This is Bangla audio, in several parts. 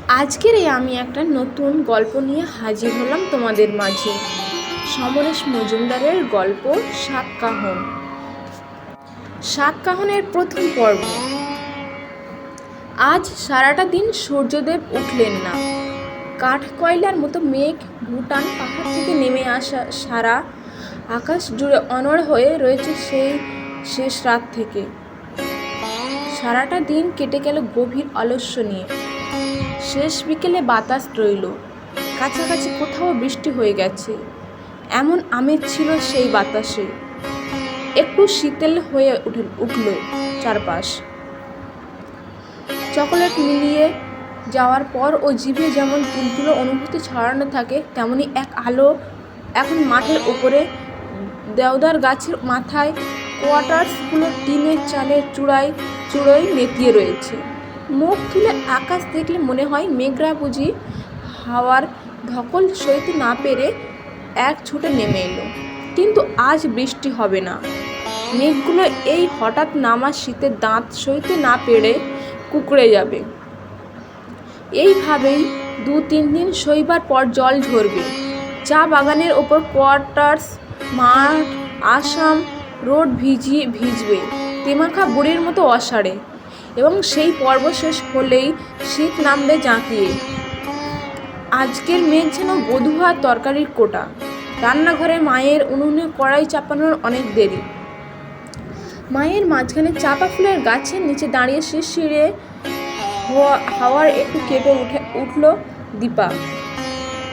আজকের আমি একটা নতুন গল্প নিয়ে হাজির হলাম তোমাদের মাঝে। সমরেশ মজুমদারের গল্প সাতকাহন। সাতকাহনের প্রথম পর্ব। আজ সারাটা দিন সূর্যদেব উঠলেন না। কাঠ কয়লার মতো মেঘ ভুটান পাহাড় থেকে নেমে আসা সারা আকাশ জুড়ে অনড় হয়ে রয়েছে সেই শেষ রাত থেকে। সারাটা দিন কেটে গেল গভীর আলস্য নিয়ে। শেষ বিকেলে বাতাস রইল, কাছাকাছি কোথাও বৃষ্টি হয়ে গেছে এমন আমেজ ছিল সেই বাতাসে। একটু শীতল হয়ে উঠল চারপাশ। চকোলেট মিলিয়ে যাওয়ার পর ও জিভে যেমন তুলতুলো অনুভূতি ছড়ানো থাকে, তেমনি এক আলো এখন মাঠের ওপরে দেওদার গাছের মাথায় কোয়ার্টার্সগুলো টিনের চালের চূড়োয় নেতিয়ে রয়েছে। মুখ তুলে আকাশ দেখলে মনে হয় মেঘরা বুঝি হাওয়ার ধকল সইতে না পেরে এক ছুটে নেমে এলো। কিন্তু আজ বৃষ্টি হবে না। মেঘগুলো এই হঠাৎ নামা শীতের দাঁত সইতে না পেরে কুঁকড়ে যাবে। এইভাবেই 2-3 দিন সইবার পর জল ঝরবে। চা বাগানের ওপর কোয়ার্টার্স, মাঠ, আসাম রোড ভিজবে তেমাখা বুড়ির মতো অসাড়ে। এবং সেই পর্ব শেষ হলেই শীত নামবে জাঁকিয়ে। আজকের মেঘ যেন বধূয়া তরকারির কোটা। রান্নাঘরে মায়ের উনুনে কড়াই চাপানোর অনেক দেরি। মায়ের মাঝখানে চাপা ফুলের গাছের নিচে দাঁড়িয়ে শিরশিরে হাওয়ার একটু কেঁপে উঠল দীপা।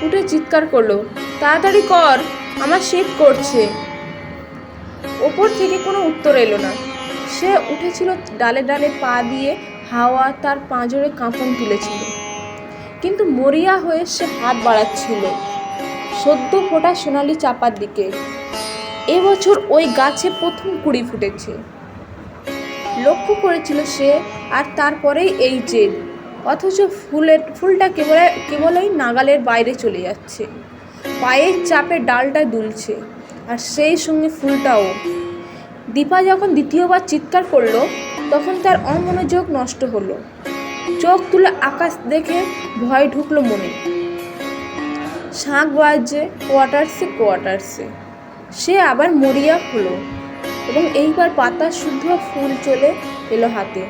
উঠে চিৎকার করলো, তাড়াতাড়ি কর, আমার শীত করছে। ওপর থেকে কোনো উত্তর এলো না। সে উঠেছিল ডালে ডালে পা দিয়ে, হাওয়া তার পাঁজরে কাঁপন তুলেছিল। কিন্তু মরিয়া হয়ে সে হাত বাড়াচ্ছিল সদ্য ফোটা সোনালি চাপার দিকে। এবছর ওই গাছে প্রথম কুঁড়ি ফুটেছে, লক্ষ্য করেছিল সে। আর তারপরেই এই জেদ। অথচ ফুলটা কেবলই নাগালের বাইরে চলে যাচ্ছে। পায়ের চাপে ডালটা দুলছে, আর সেই সঙ্গে ফুলটাও। দীপা যখন দ্বিতীয়বার চিৎকার করলো, তখন তার অমনোযোগ নষ্ট হলো। চোখ তুলে আকাশ দেখে ভয় ঢুকলো মনে। শাঁখ বাজছে কোয়ার্টার্সে। সে আবার মরিয়া হলো, এবং এইবার পাতা শুদ্ধ ফুল চলে এলো হাতে।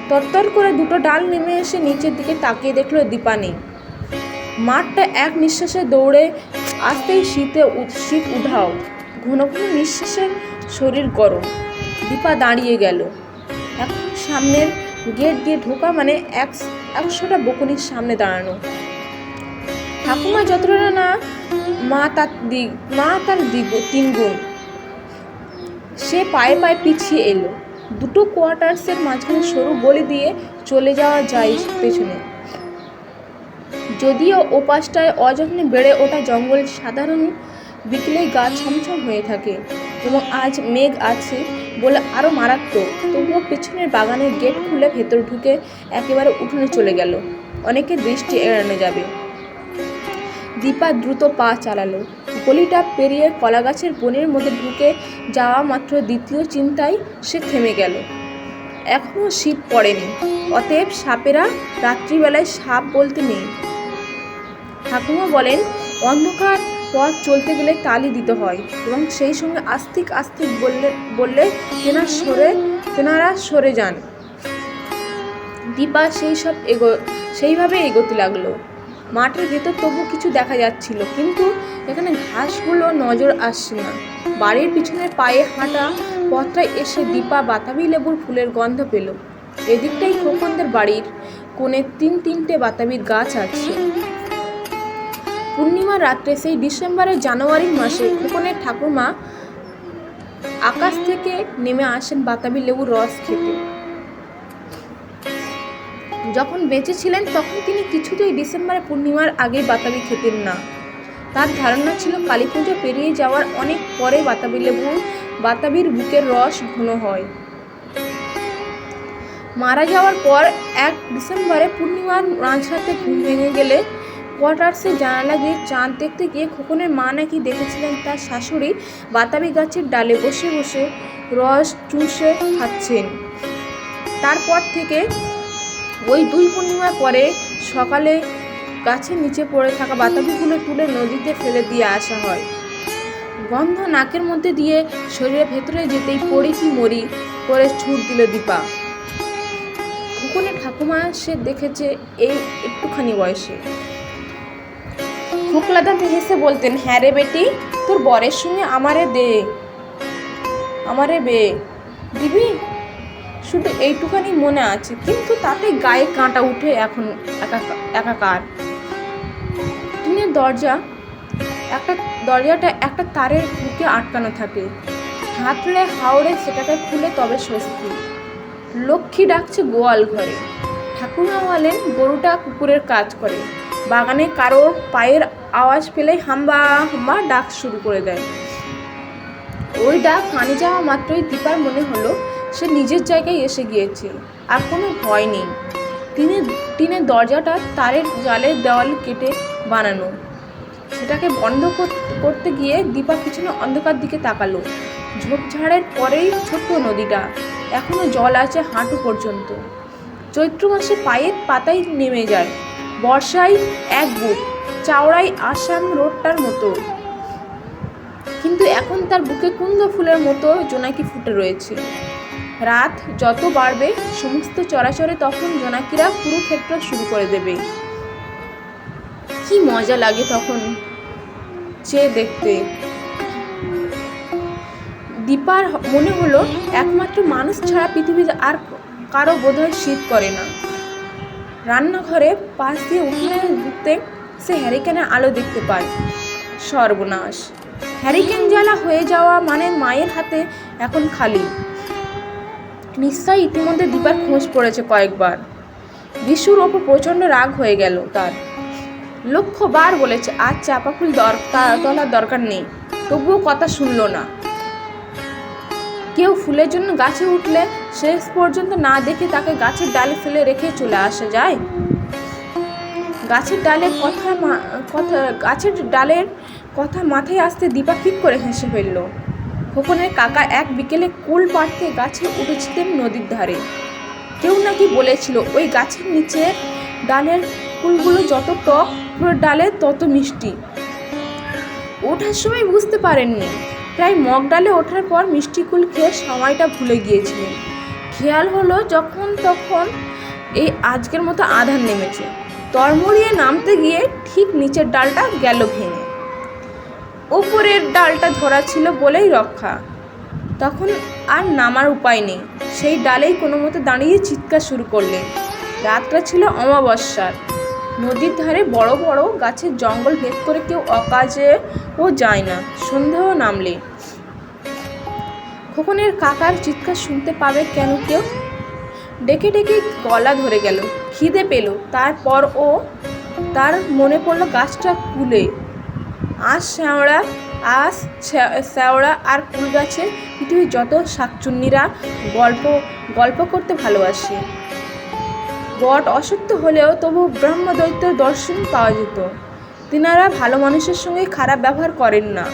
তরতর করে দুটো ডাল নেমে এসে নিচের দিকে তাকিয়ে দেখলো দীপা নেই। মাঠটা এক নিঃশ্বাসে দৌড়ে আসতেই শীত উধাও। ঘন ঘন নিঃশ্বাসে শরীর গরম। দীপা দাঁড়িয়ে গেল। এখন সামনের গেট দিয়ে ঢোকা মানে 100টা বকুনির সামনে দাঁড়ানো। ঠাকুমা যতটা না, মা তার 3 গুণ। সে পায়ে পায়ে পিছিয়ে এলো। দুটো কোয়ার্টার্সের মাঝখানে সরু গলি দিয়ে চলে যাওয়া যায় পেছনে। যদিও ওপাশটায় অযত্নে বেড়ে ওঠা জঙ্গল সাধারণ বিকেলেই গা ছমছম হয়ে থাকে, এবং আজ মেঘ আছে বলে আরও মারাত্মক। তবুও পেছনের বাগানের গেট খুলে ভেতর ঢুকে একেবারে উঠোনে চলে গেল। অনেকের দৃষ্টি এড়ানো যাবে। দীপা দ্রুত পা চালালো। গলিটা পেরিয়ে কলাগাছের বনের মধ্যে ঢুকে যাওয়া মাত্র দ্বিতীয় চিন্তায় সে থেমে গেল। এখনও শীত পড়েনি, অতএব সাপেরা রাত্রিবেলায় সাপ বলতে নেই। ঠাকুমা বলেন, অন্ধকার পথ চলতে গেলে তালি দিতে হয়, এবং সেই সঙ্গে আস্তিক বললে তেনারা সরে যান। দীপা সেইভাবে এগোতে লাগলো। মাঠের ভেতর তবু কিছু দেখা যাচ্ছিল, কিন্তু এখানে ঘাসগুলো নজর আসছে না। বাড়ির পিছনে পায়ে হাঁটা পথটায় এসে দীপা বাতাবি লেবুর ফুলের গন্ধ পেল। এদিকটাই খোকনদের বাড়ির কোণে 3-3টে বাতাবির গাছ আছে। পূর্ণিমার রাত্রে, সেই ডিসেম্বরের জানুয়ারির মাসে, খোকনের ঠাকুমা আকাশ থেকে নেমে আসেন বাতাবি লেবুর রস খেতে। যখন বেঁচে ছিলেন তখন তিনি কিছুতেই ডিসেম্বরে পূর্ণিমার আগে বাতাবি খেতেন না। তার ধারণা ছিল কালী পুজো পেরিয়ে যাওয়ার অনেক পরে বাতাবির বুকের রস ঘন হয়। মারা যাওয়ার পর 1 ডিসেম্বরে পূর্ণিমার মাঝরাতে ঘুম ভেঙে গেলে কোয়ার্টার্সে জানালা দিয়ে চাঁদ দেখতে গিয়ে খোকনের মা নাকি দেখেছিলেন তার শাশুড়ি বাতাবি গাছের ডালে বসে বসে রস চুষে খাচ্ছেন। তারপর থেকে ওই 2 পূর্ণিমা পরে সকালে গাছের নিচে পড়ে থাকা বাতাবিগুলো তুলে নদীতে ফেলে দিয়ে আসা হয়। গন্ধ নাকের মধ্যে দিয়ে শরীরের ভেতরে যেতেই পড়ি কি মরি করে ছুট দিল দীপা। খোকনের ঠাকুমা সে দেখেছে এই একটুখানি বয়সে। খোকলাদা হেসে বলতেন, হ্যাঁ রে বেটি, তোর বরের সঙ্গে আমারে বে দিবি। শুধু এইটুখানি মনে আছে, কিন্তু তাতে গায়ে কাঁটা উঠে এখন একাকার। টিনের দরজাটা একটা তারের বুকে আটকানো থাকে। হাতড়ে হাওড়ে সেটাকে খুলে তবে স্বস্তি। লক্ষ্মী ডাকছে গোয়াল ঘরে। ঠাকুমা বলেন গরুটা কুকুরের কাজ করে। বাগানে কারোর পায়ের আওয়াজ পেলে হাম্বা হাম্বা ডাক শুরু করে দেয়। ওই ডাক কানে যাওয়া মাত্রই দীপার মনে হলো সে নিজের জায়গায় এসে গিয়েছে, আর কোনো ভয় নেই। টিনের দরজাটা তারের জালের দেওয়াল কেটে বানানো। সেটাকে বন্ধ করতে গিয়ে দীপা পিছনে অন্ধকার দিকে তাকালো। ঝোপঝাড়ের পরেই ছোট্ট নদীটা, এখনো জল আছে হাঁটু পর্যন্ত। চৈত্র মাসে পায়ের পাতায় নেমে যায়, বর্ষায় এক বুক চাওড়ায় আসাম রোডটার মতো। কিন্তু এখন তার বুকে কুন্দ ফুলের মতো জোনাকি ফুটে রয়েছে। রাত যত বাড়বে সমস্ত চরাচরে তখন জোনাকিরা কুরুক্ষেত্র শুরু করে দেবে। কি মজা লাগে তখন চেয়ে দেখতে। দীপার মনে হলো একমাত্র মানুষ ছাড়া পৃথিবীতে আর কারো বোধহয় শীত করে না। রান্নাঘরে পাশ দিয়ে উঠোনে ঘুরতে সে হ্যারিকেনের আলো দেখতে পায়। সর্বনাশ! হ্যারিকেন জ্বালা হয়ে যাওয়া মানে মায়ের হাতে এখন খালি। নিশ্চয়ই ইতিমধ্যে দীপার খোঁজ পড়েছে কয়েকবার। বিশুর ওপর প্রচণ্ড রাগ হয়ে গেল তার। লক্ষবার বলেছে আজ চাপা ফুল তোলার দরকার নেই, তবুও কথা শুনল না। কেউ ফুলের জন্য গাছে উঠলে শেষ পর্যন্ত না দেখে তাকে গাছের ডালে ফেলে রেখে চলে আসা যায়? গাছের ডালের কথা মাথায় আসতে দীপা ফিক করে হেসে ফেলল। খোকনের কাকা এক বিকেলে কুল পাড়তে গাছে উঠেছিলেন নদীর ধারে। কেউ নাকি বলেছিল ওই গাছের নিচে ডালের কুলগুলো যত টক, পুরো ডালে তত মিষ্টি। ওঠার সময় বুঝতে পারেননি, প্রায় মগ ডালে ওঠার পর মিষ্টি কুল খেয়ে সময়টা ভুলে গিয়েছিলেন। খেয়াল হলো যখন তখন এই আজকের মতো আধার নেমেছে। তরমরিয়ে নামতে গিয়ে ঠিক নিচের ডালটা গেল ভেঙে। ওপরের ডালটা ধরা ছিল বলেই রক্ষা। তখন আর নামার উপায় নেই, সেই ডালেই কোনো মতো দাঁড়িয়ে চিৎকার শুরু করলেন। রাতটা ছিল অমাবস্যার। নদীর ধারে বড় বড় গাছের জঙ্গল ভেদ করে কেউ অকাজেও যায় না সন্ধ্যাও নামলে। খোকনের কাকার চিৎকার শুনতে পাবে কেন কেউ? ডেকে ডেকে গলা ধরে গেল, খিদে পেল। তারপর তার মনে পড়ল গাছটা কুলে। আজ শ্যাওড়া আর কুল গাছে পৃথিবীর যত শাকচুন্নিরা গল্প করতে ভালোবাসে। বট অসত্য হলেও তবু ব্রহ্মদৈত্যের দর্শন পাওয়া যেত। তিনারা ভালো মানুষের সঙ্গে খারাপ ব্যবহার করেন না,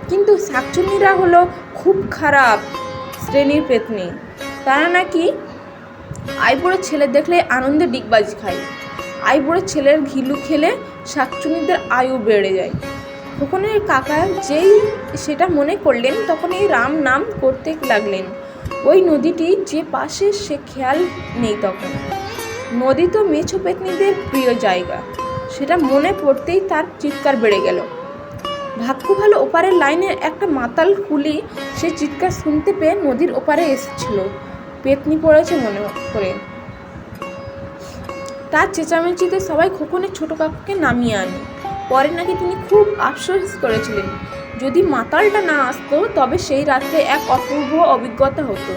কিন্তু শাকচুন্নিরা হলো খুব খারাপ শ্রেণীর পেতনি। তারা নাকি আইবুড়ো ছেলে দেখলে আনন্দে ডিগবাজি খায়। আইবুড়ো ছেলের ঘিলু খেলে শাকচুন্নিদের আয়ু বেড়ে যায়। খোকনের কাকা যেই সেটা মনে করলেন তখন এই রাম নাম করতে লাগলেন। ওই নদীটি যে পাশে সে খেয়াল নেই তখন। নদী তো মেছো পেতনিদের প্রিয় জায়গা, সেটা মনে পড়তেই তার চিৎকার বেড়ে গেল। ভাগ্য ভালো ওপারের লাইনে একটা মাতাল কুলি সে চিৎকার শুনতে পেয়ে নদীর ওপারে এসেছিল। পেতনি পড়েছে মনে করে। তার চেঁচামেচিতে সবাই খোকনের ছোট কাকাকে নামিয়ে আনে। পরে নাকি তিনি খুব আফসোস করেছিলেন, যদি মাতালটা না আসতো তবে সেই রাত্রে এক অপূর্ব অভিজ্ঞতা হতো।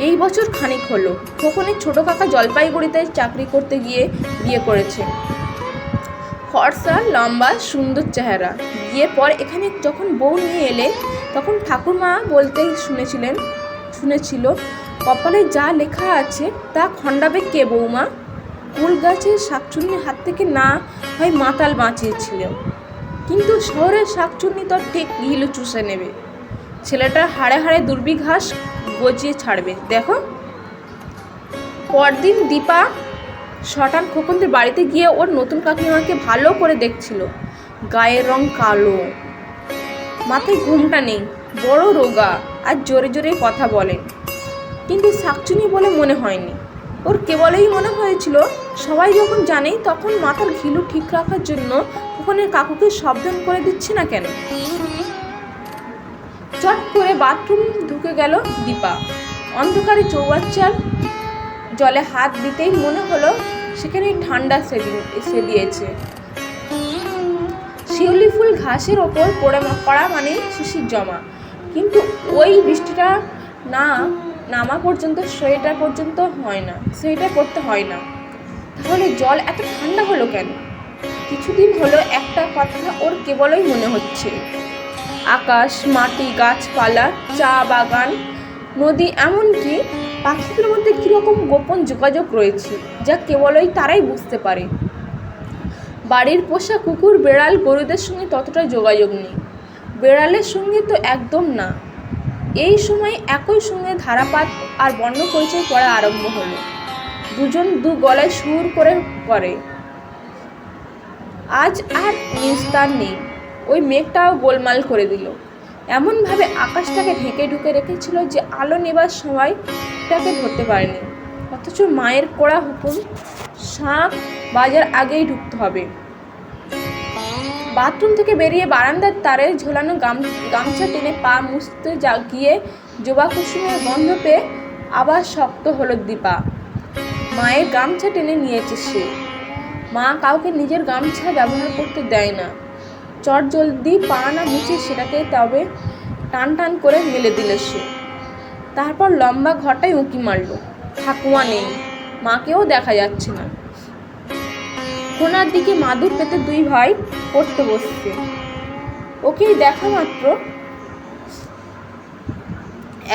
এই বছর খানিক হলো খোকনের ছোট কাকা জলপাইগুড়িতে চাকরি করতে গিয়ে বিয়ে করেছে। ফর্সা, লম্বা, সুন্দর চেহারা। বিয়ের পর এখানে যখন বউ নিয়ে এলে তখন ঠাকুরমা বলতে শুনেছিল কপালে যা লেখা আছে তা খণ্ডাবে কে বৌমা? কুল গাছের শাকচুন্নির হাত থেকে না হয় মাতাল বাঁচিয়েছিল, কিন্তু শহরের শাকচুন্নি তো ঠিক ঘিলু চুষে নেবে। ছেলেটার হাড়ে হাড়ে দুর্বি ঘাস গজিয়ে ছাড়বে। দেখো পরদিন দীপা শটান খোকনদের বাড়িতে গিয়ে ওর নতুন কাকিমাকে ভালো করে দেখছিল। গায়ের রং কালো, মাথায় ঘুমটা নেই, বড় রোগা, আর জোরে জোরে কথা বলেন, কিন্তু শাকচুনি বলে মনে হয়নি। ওর কেবলই মনে হয়েছিল সবাই যখন জানে তখন মাথার ঘিলু ঠিক রাখার জন্য খোকনের কাকুকে সাবধান করে দিচ্ছে না কেন। চট করে বাথরুম ঢুকে গেল দীপা। অন্ধকারে চৌবাচ্চার জলে হাত দিতেই মনে হলো সেখানে ঠান্ডা এসে দিয়েছে। শিউলি ফুল ঘাসের ওপর পড়া মানে শিশির জমা, কিন্তু ওই বৃষ্টিটা নামা পর্যন্ত সোয়েটার পরতে হয় না। তাহলে জল এত ঠান্ডা হলো কেন? কিছুদিন হলো একটা কথা ওর কেবলই মনে হচ্ছে, আকাশ, মাটি, গাছপালা, চা বাগান, নদী, এমনকি পাখিদের মধ্যে কীরকম গোপন যোগাযোগ রয়েছে যা কেবলই তারাই বুঝতে পারে। বাড়ির পোষা কুকুর, বেড়াল, গরুদের সঙ্গে ততটা যোগাযোগ নেই, বেড়ালের সঙ্গে তো একদম না। এই সময় একই সঙ্গে ধারাপাত আর বর্ণ পরিচয় করা আরম্ভ হলো। দুজন দু গলায় সুর করে। আজ আর নিস্তার নেই। ওই মেঘটাও গোলমাল করে দিল, এমনভাবে আকাশটাকে ঢুকে রেখেছিল যে আলো নেবার সময়টাকে ধরতে পারেনি। অথচ মায়ের কড়া হুকুম, শাঁখ বাজার আগেই ঢুকতে হবে। বাথরুম থেকে বেরিয়ে বারান্দার তারে ঝোলানো গামছা টেনে পা মুছতে গিয়ে জবা কুসুমের গন্ধ পেয়ে আবার শক্ত হলো দীপা। মায়ের গামছা টেনে নিয়েছে সে। মা কাউকে নিজের গামছা ব্যবহার করতে দেয় না। চট জলদি পা না মুছে সেটাকে তবে টান টান করে মেলে দিল সে। তারপর লম্বা ঘরটায় উঁকি মারল। ঠাকুমা নেই, মাকেও দেখা যাচ্ছে না। কোনার দিকে মাদুর পেতে দুই ভাই পড়তে বসছে। ওকেই দেখা মাত্র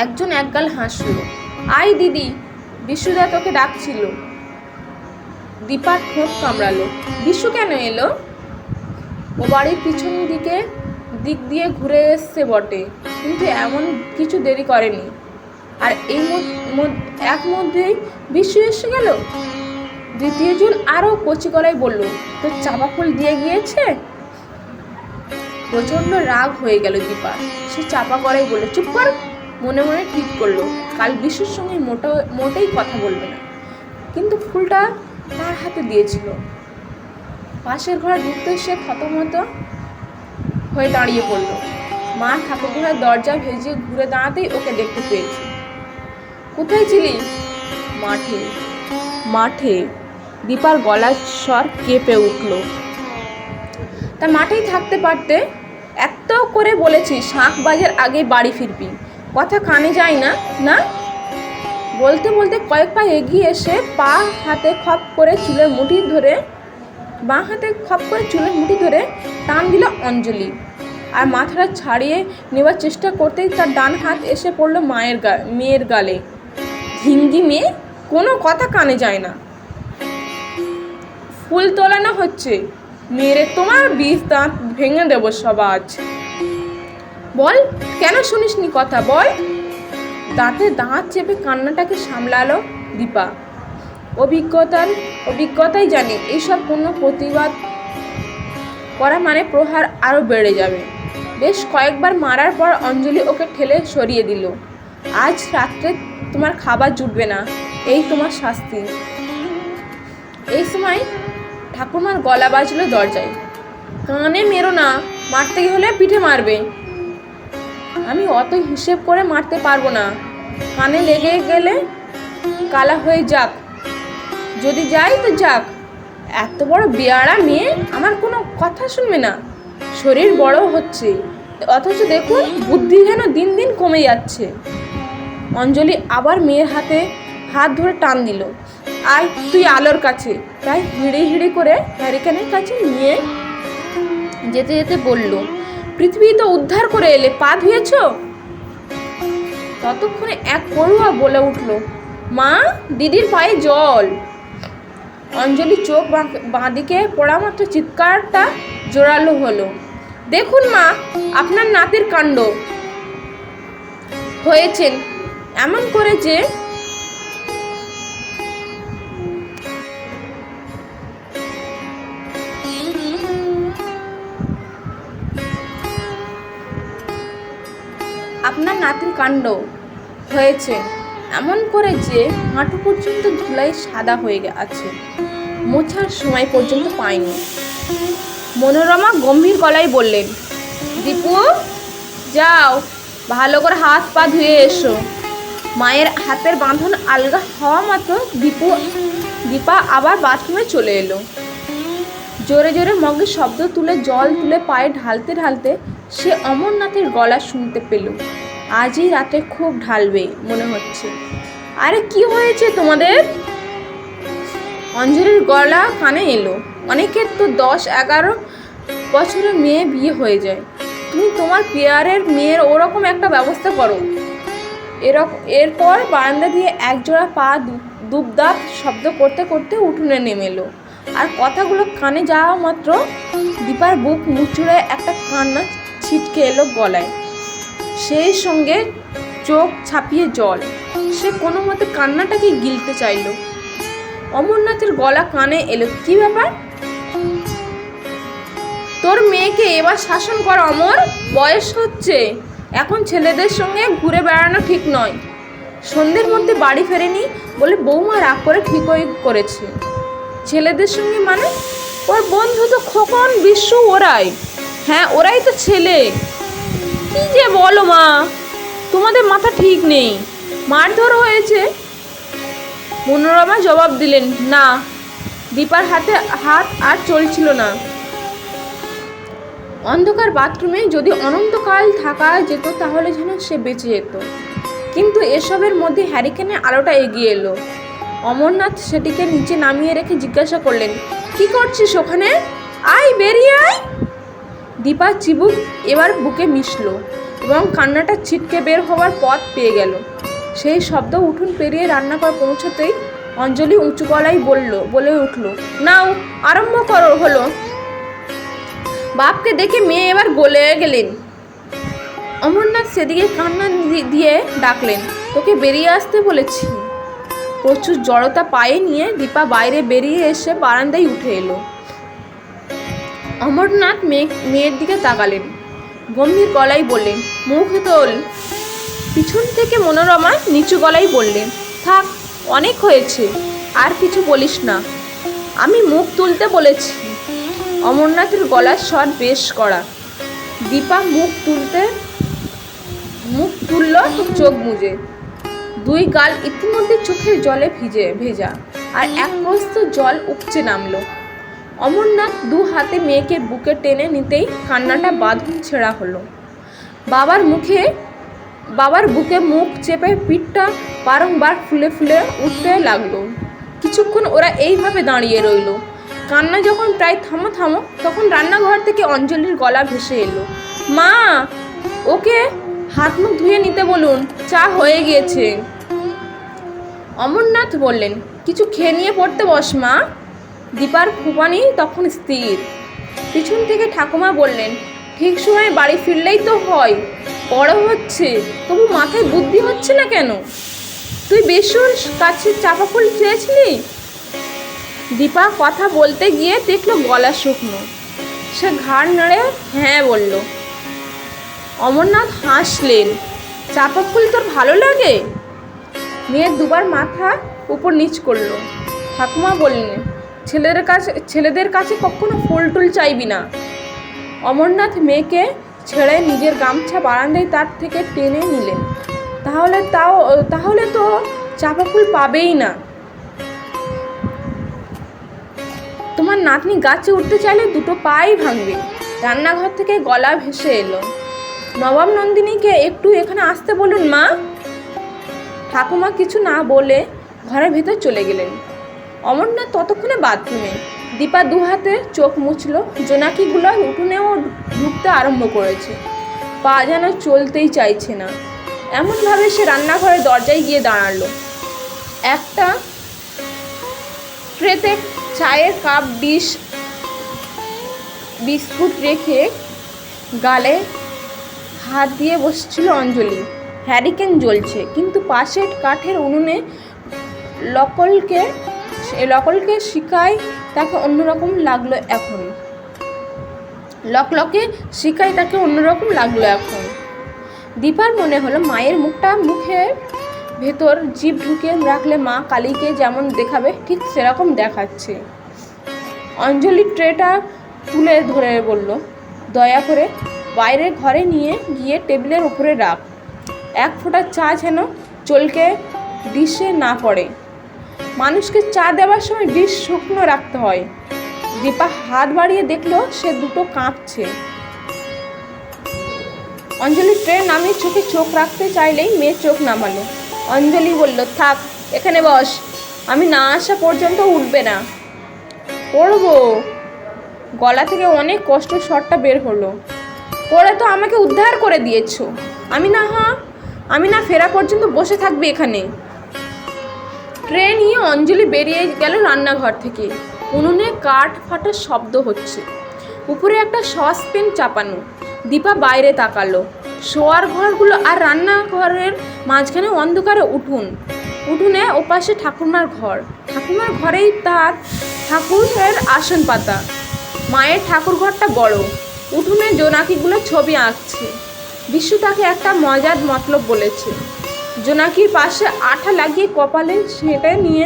একজন একগাল হাসলো। আই দিদি, বিশুদা তোকে ডাকছিল। দীপার ঠোঁট কামড়ালো। বিশু কেন এলো? ও বাড়ির পিছন দিক দিয়ে ঘুরে এসছে বটে, কিন্তু এমন কিছু দেরি করেনি। আর এই মধ্যেই বিশু এসে গেল। দ্বিতীয়জন আরও কচি গলায় বলল, তোর চাপা ফুল দিয়ে গিয়েছে? প্রচণ্ড রাগ হয়ে গেল দীপার। সে চাপা গলায় বলল, চুপ কর। মনে মনে ঠিক করলো কাল বিশুর সঙ্গে মোটেই কথা বলবে না, কিন্তু ফুলটা তার হাতে দিয়েছিল। পাশের ঘরে ঢুকতে সে থতমত হয়ে দাঁড়িয়ে পড়ল। মা ঠাকুরঘরের দরজা ভেজিয়ে ঘুরে দাঁড়াতেই ওকে দেখতে পেয়েছে। কোথায় ছিলি? মাঠে। দীপার গলার স্বর কেঁপে উঠল। তা মাঠেই থাকতে পারতে। এত করে বলেছি শাঁখ বাজার আগে বাড়ি ফিরবি, কথা কানে যায় না? না বলতে বলতে কয়েক পা এগিয়ে এসে বাঁ হাতে খপ করে চুলের মুঠি ধরে টান দিল অঞ্জলি। আর মাথাটা ছাড়িয়ে নেওয়ার চেষ্টা করতেই তার ডান হাত এসে পড়ল মেয়ের গালে। ধিঙ্গি মেয়ে, কোনো কথা কানে যায় না। ফুল তোলানো হচ্ছে, মেরে তোমার 20 দাঁত ভেঙে দেবো সব আজ। বল, কেন শুনিসনি কথা বল। দাঁতে দাঁত চেপে কান্নাটাকে সামলালো দীপা। অভিজ্ঞতাই জানে এইসব কোনো প্রতিবাদ করা মানে প্রহার আরও বেড়ে যাবে। বেশ কয়েকবার মারার পর অঞ্জলি ওকে ঠেলে সরিয়ে দিল। আজ রাত্রে তোমার খাবার জুটবে না, এই তোমার শাস্তি। এই সময় ঠাকুমার গলা বাজলো দরজায়। কানে মেরো না, মারতে হলে পিঠে মারবে। আমি অত হিসেব করে মারতে পারবো না। কানে লেগে গেলে কালা হয়ে যাক, যদি যাই তো যাক। এত বড় বেয়াড়া মেয়ে আমার কোনো কথা শুনবে না। শরীর বড় হচ্ছে, অথচ দেখুন বুদ্ধি যেন দিন দিন কমে যাচ্ছে। অঞ্জলি আবার মেয়ের হাত ধরে টান দিল। আয় তুই আলোর কাছে। তাই হিড়ে করে হ্যারিকেনের কাছে নিয়ে যেতে যেতে বলল, পৃথিবী তো উদ্ধার করে এলে, পা ধুয়েছ? ততক্ষণে এক পড়ুয়া বলে উঠল, মা, দিদির পায়ে জল। অঞ্জলি চোখ বাঁদিকে পড়া মাত্র চিৎকারটা জোরালো হলো। দেখুন মা, আপনার নাতির কাণ্ড হয়েছেন এমন করে যে নাতির কাণ্ড হয়েছে এমন করে যে হাঁটু পর্যন্ত ধুলাই সাদা হয়ে আছে, মোছার সময় পর্যন্ত পায়নি। মনোরমা গম্ভীর গলায় বললেন, দীপু যাও, ভালো করে হাত পা ধুয়ে এসো। মায়ের হাতের বাঁধন আলগা হওয়া মাত্র দীপা আবার বাথরুমে চলে এলো। জোরে জোরে মগে শব্দ তুলে জল তুলে পায়ে ঢালতে ঢালতে সে অমরনাথের গলা শুনতে পেল। আজই রাতে খুব ঢালবে মনে হচ্ছে। আরে কি হয়েছে তোমাদের? অঞ্জলির গলা কানে এলো। অনেকের তো 10-11 বছরের মেয়ে বিয়ে হয়ে যায়, তুমি তোমার পেয়ারের মেয়ের ওরকম একটা ব্যবস্থা করো। এরপর বারান্দা দিয়ে একজোড়া পা দুবদাব শব্দ করতে করতে উঠোনে নেমে এলো। আর কথাগুলো কানে যাওয়া মাত্র দীপার বুক মুচড়ে একটা কান্না ছিটকে এলো গলায়, সেই সঙ্গে চোখ ছাপিয়ে জল। সে কোনো মতে কান্নাটাকে গিলতে চাইল। অমরনাথের গলা কানে এলো, কি ব্যাপার? তোর মেয়েকে এবার শাসন কর অমর, বয়স হচ্ছে, এখন ছেলেদের সঙ্গে ঘুরে বেড়ানো ঠিক নয়। সন্ধ্যের মধ্যে বাড়ি ফেরেনি বলে বৌমা রাগ করে ঠিকই করেছে। ছেলেদের সঙ্গে মানে? ওর বন্ধু তো খোকন, বিশ্ব, ওরাই। হ্যাঁ, ওরাই তো ছেলে। কি যে বলো মা, তোমাদের মাথা ঠিক নেই। মারধর হয়েছে? মনোরমা জবাব দিলেন, না। দীপার হাতে হাত আর চলছিল না। অন্ধকার বাথরুমে যদি অনন্তকাল থাকা যেত তাহলে যেন সে বেঁচে যেত, কিন্তু এসবের মধ্যে হ্যারিকেনের আলোটা এগিয়ে এলো। অমরনাথ সেটিকে নিচে নামিয়ে রেখে জিজ্ঞাসা করলেন, কি করছিস ওখানে? আয়, বেরিয়ে আয়। দীপা চিবুক এবার বুকে মিশল এবং কান্নাটা ছিটকে বের হওয়ার পথ পেয়ে গেল। সেই শব্দ উঠোন পেরিয়ে রান্নাঘর পৌঁছতেই অঞ্জলি উঁচু গলায় বলে উঠল, নাও আরম্ভ করো। হলো। বাপকে দেখে মেয়ে এবার গলে গেলেন। অমরনাথ সেদিকে কান্না দিয়ে ডাকলেন, তোকে বেরিয়ে আসতে বলেছি। প্রচুর জড়তা পায়ে নিয়ে দীপা বাইরে বেরিয়ে এসে বারান্দায় উঠে এলো। অমরনাথ মেয়ের দিকে তাকালেন, গম্ভীর গলায় বললেন, মুখ তোল। পিছন থেকে মনোরমা নিচু গলায় বললেন, থাক, অনেক হয়েছে, আর কিছু বলিস না, আমি মুখ তুলতে বলেছি। অমরনাথের গলার স্বর বেশ কড়া। দীপা মুখ তুলল চোখ মুজে। দুই গাল ইতিমধ্যে চোখের জলে ভেজা, আর এক প্রস্ত জল উপচে নামলো। অমরনাথ দু হাতে মেয়েকে বুকে টেনে নিতেই কান্নাটা বাঁধন ছেঁড়া হলো। বাবার বুকে মুখ চেপে পিঠটা বারংবার ফুলে ফুলে উঠতে লাগলো। কিছুক্ষণ ওরা এইভাবে দাঁড়িয়ে রইল। কান্না যখন প্রায় থামো তখন রান্নাঘর থেকে অঞ্জলির গলা ভেসে এলো, মা, ওকে হাত মুখ ধুয়ে নিতে বলুন, চা হয়ে গিয়েছে। অমরনাথ বললেন, কিছু খেয়ে নিয়ে পড়তে বস মা। দীপার ফুপানি তখন স্থির। পিছন থেকে ঠাকুমা বললেন, ঠিক সময়ে বাড়ি ফিরলেই তো হয়, বড় হচ্ছে, তবু মাথায় বুদ্ধি হচ্ছে না কেন? তুই বেশুর কাছে চাপা ফুল চেয়েছিলি? দীপা কথা বলতে গিয়ে দেখলো গলা শুকনো। সে ঘাড় নাড়ে হ্যাঁ বলল। অমরনাথ হাসলেন, চাপা ফুল তোর ভালো লাগে? মেয়ে দুবার মাথা উপর নিচ করলো। ঠাকুমা বললেন, ছেলেদের কাছে কখনো ফুল টুল চাইবি না। অমরনাথ মেয়েকে ছেড়ে নিজের গামছা বারান্দায় তার থেকে টেনে নিলেন। তাহলে তো চাপা ফুল পাবেই না। তোমার নাতনি গাছে উঠতে চাইলে দুটো পাই ভাঙবে। রান্নাঘর থেকে গলা ভেসে এলো, নবাব নন্দিনীকে একটু এখানে আসতে বলুন মা। ঠাকুমা কিছু না বলে ঘরের ভেতর চলে গেলেন। অমরনাথ ততক্ষণে বাথরুমে। দীপা দু হাতে চোখ মুছল। জোনাকিগুলো উঠোনেও ঢুকতে আরম্ভ করেছে। পা যেন চলতেই চাইছে না। এমনভাবে সে রান্নাঘরের দরজায় গিয়ে দাঁড়ালো। একটা ট্রেতে চায়ের কাপ, বিস্কুট রেখে গালে হাত দিয়ে বসছিল অঞ্জলি। হ্যারিকেন জ্বলছে, কিন্তু পাশের কাঠের উনুনে লকলকে শিকায় তাকে অন্যরকম লাগলো এখন। দীপার মনে হলো মায়ের মুখের ভেতর জিভ ঢুকে রাখলে মা কালীকে যেমন দেখাবে ঠিক সেরকম দেখাচ্ছে। অঞ্জলি ট্রেটা তুলে ধরে বলল, দয়া করে বাইরের ঘরে নিয়ে গিয়ে টেবিলের উপরে রাখ। এক ফোঁটা চা যেন চলকে ডিশে না পড়ে। মানুষকে চা দেওয়ার সময় ডিশ শুকনো রাখতে হয়। দীপা হাত বাড়িয়ে দেখলো সে দুটো কাঁপছে। অঞ্জলি ট্রে নামিয়ে চোখে চোখ রাখতে চাইলেই মেয়ে চোখ নামালো। অঞ্জলি বলল, থাক, এখানে বস, আমি না আসা পর্যন্ত উঠবে না। পড়বো। গলা থেকে অনেক কষ্ট স্বরটা বের হলো। পড়ে তো আমাকে উদ্ধার করে দিয়েছো। আমি না ফেরা পর্যন্ত বসে থাকবে এখানে। ট্রে নিয়ে অঞ্জলি বেরিয়ে গেল রান্নাঘর থেকে। উনুনে কাঠ ফাটার শব্দ হচ্ছে। উপরে একটা সসপ্যান চাপানো। দীপা বাইরে তাকালো। শোয়ার ঘরগুলো আর রান্নাঘরের মাঝখানে অন্ধকারে উঠোনে ওপাশে ঠাকুমার ঘর। ঠাকুমার ঘরেই তার ঠাকুরের আসন পাতা। মায়ের ঠাকুর ঘরটা বড়। উঠোনে জোনাকিগুলো ছবি আঁকছে। বিশু তাকে একটা মজার মতলব বলেছে। জোনাকির পাশে আঠা লাগিয়ে কপালে সেঁটে নিয়ে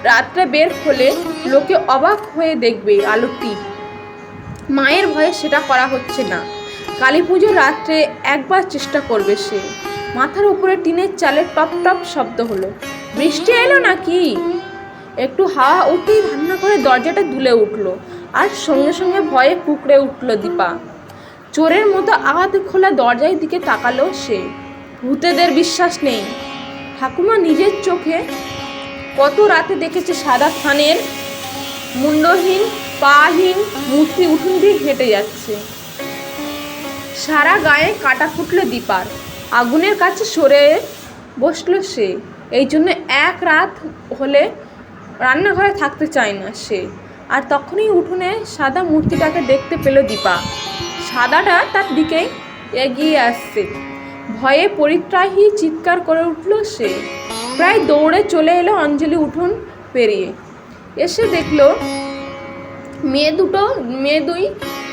রাত্রে বের হলে লোকে অবাক হয়ে দেখবে আলোর টিপ। মায়ের ভয়ে সেটা করা হচ্ছে না। কালী পুজোর রাত্রে একবার চেষ্টা করবে সে। মাথার উপরে টিনের চালের টপ টপ শব্দ হলো। বৃষ্টি এলো নাকি? একটু হাওয়া উঠতেই রান্নাঘরের দরজাটা দুলে উঠলো। আর সঙ্গে সঙ্গে ভয়ে কুঁকড়ে উঠল দীপা। চোরের মতো আঘাতে খোলা দরজার দিকে তাকালো সে। ভূতেদের বিশ্বাস নেই। ঠাকুমা নিজের চোখে কত রাতে দেখেছে সাদা থানের মুন্ডহীন পাহীন মূর্তি উঠোন দিয়ে হেঁটে যাচ্ছে। সারা গায়ে কাটা ফুটলো দীপার। আগুনের কাছে সরে বসলো সে। এই জন্য এক রাত হলে রান্নাঘরে থাকতে চায় না সে। আর তখনই উঠোনে সাদা মূর্তিটাকে দেখতে পেল দীপা। সাদাটা তার দিকেই এগিয়ে আসছে। ভয়ে পরিত্রাহী চিৎকার করে উঠল সে। প্রায় দৌড়ে চলে এলো অঞ্জলি উঠোন পেরিয়ে। এসে দেখলো মেয়ে দুই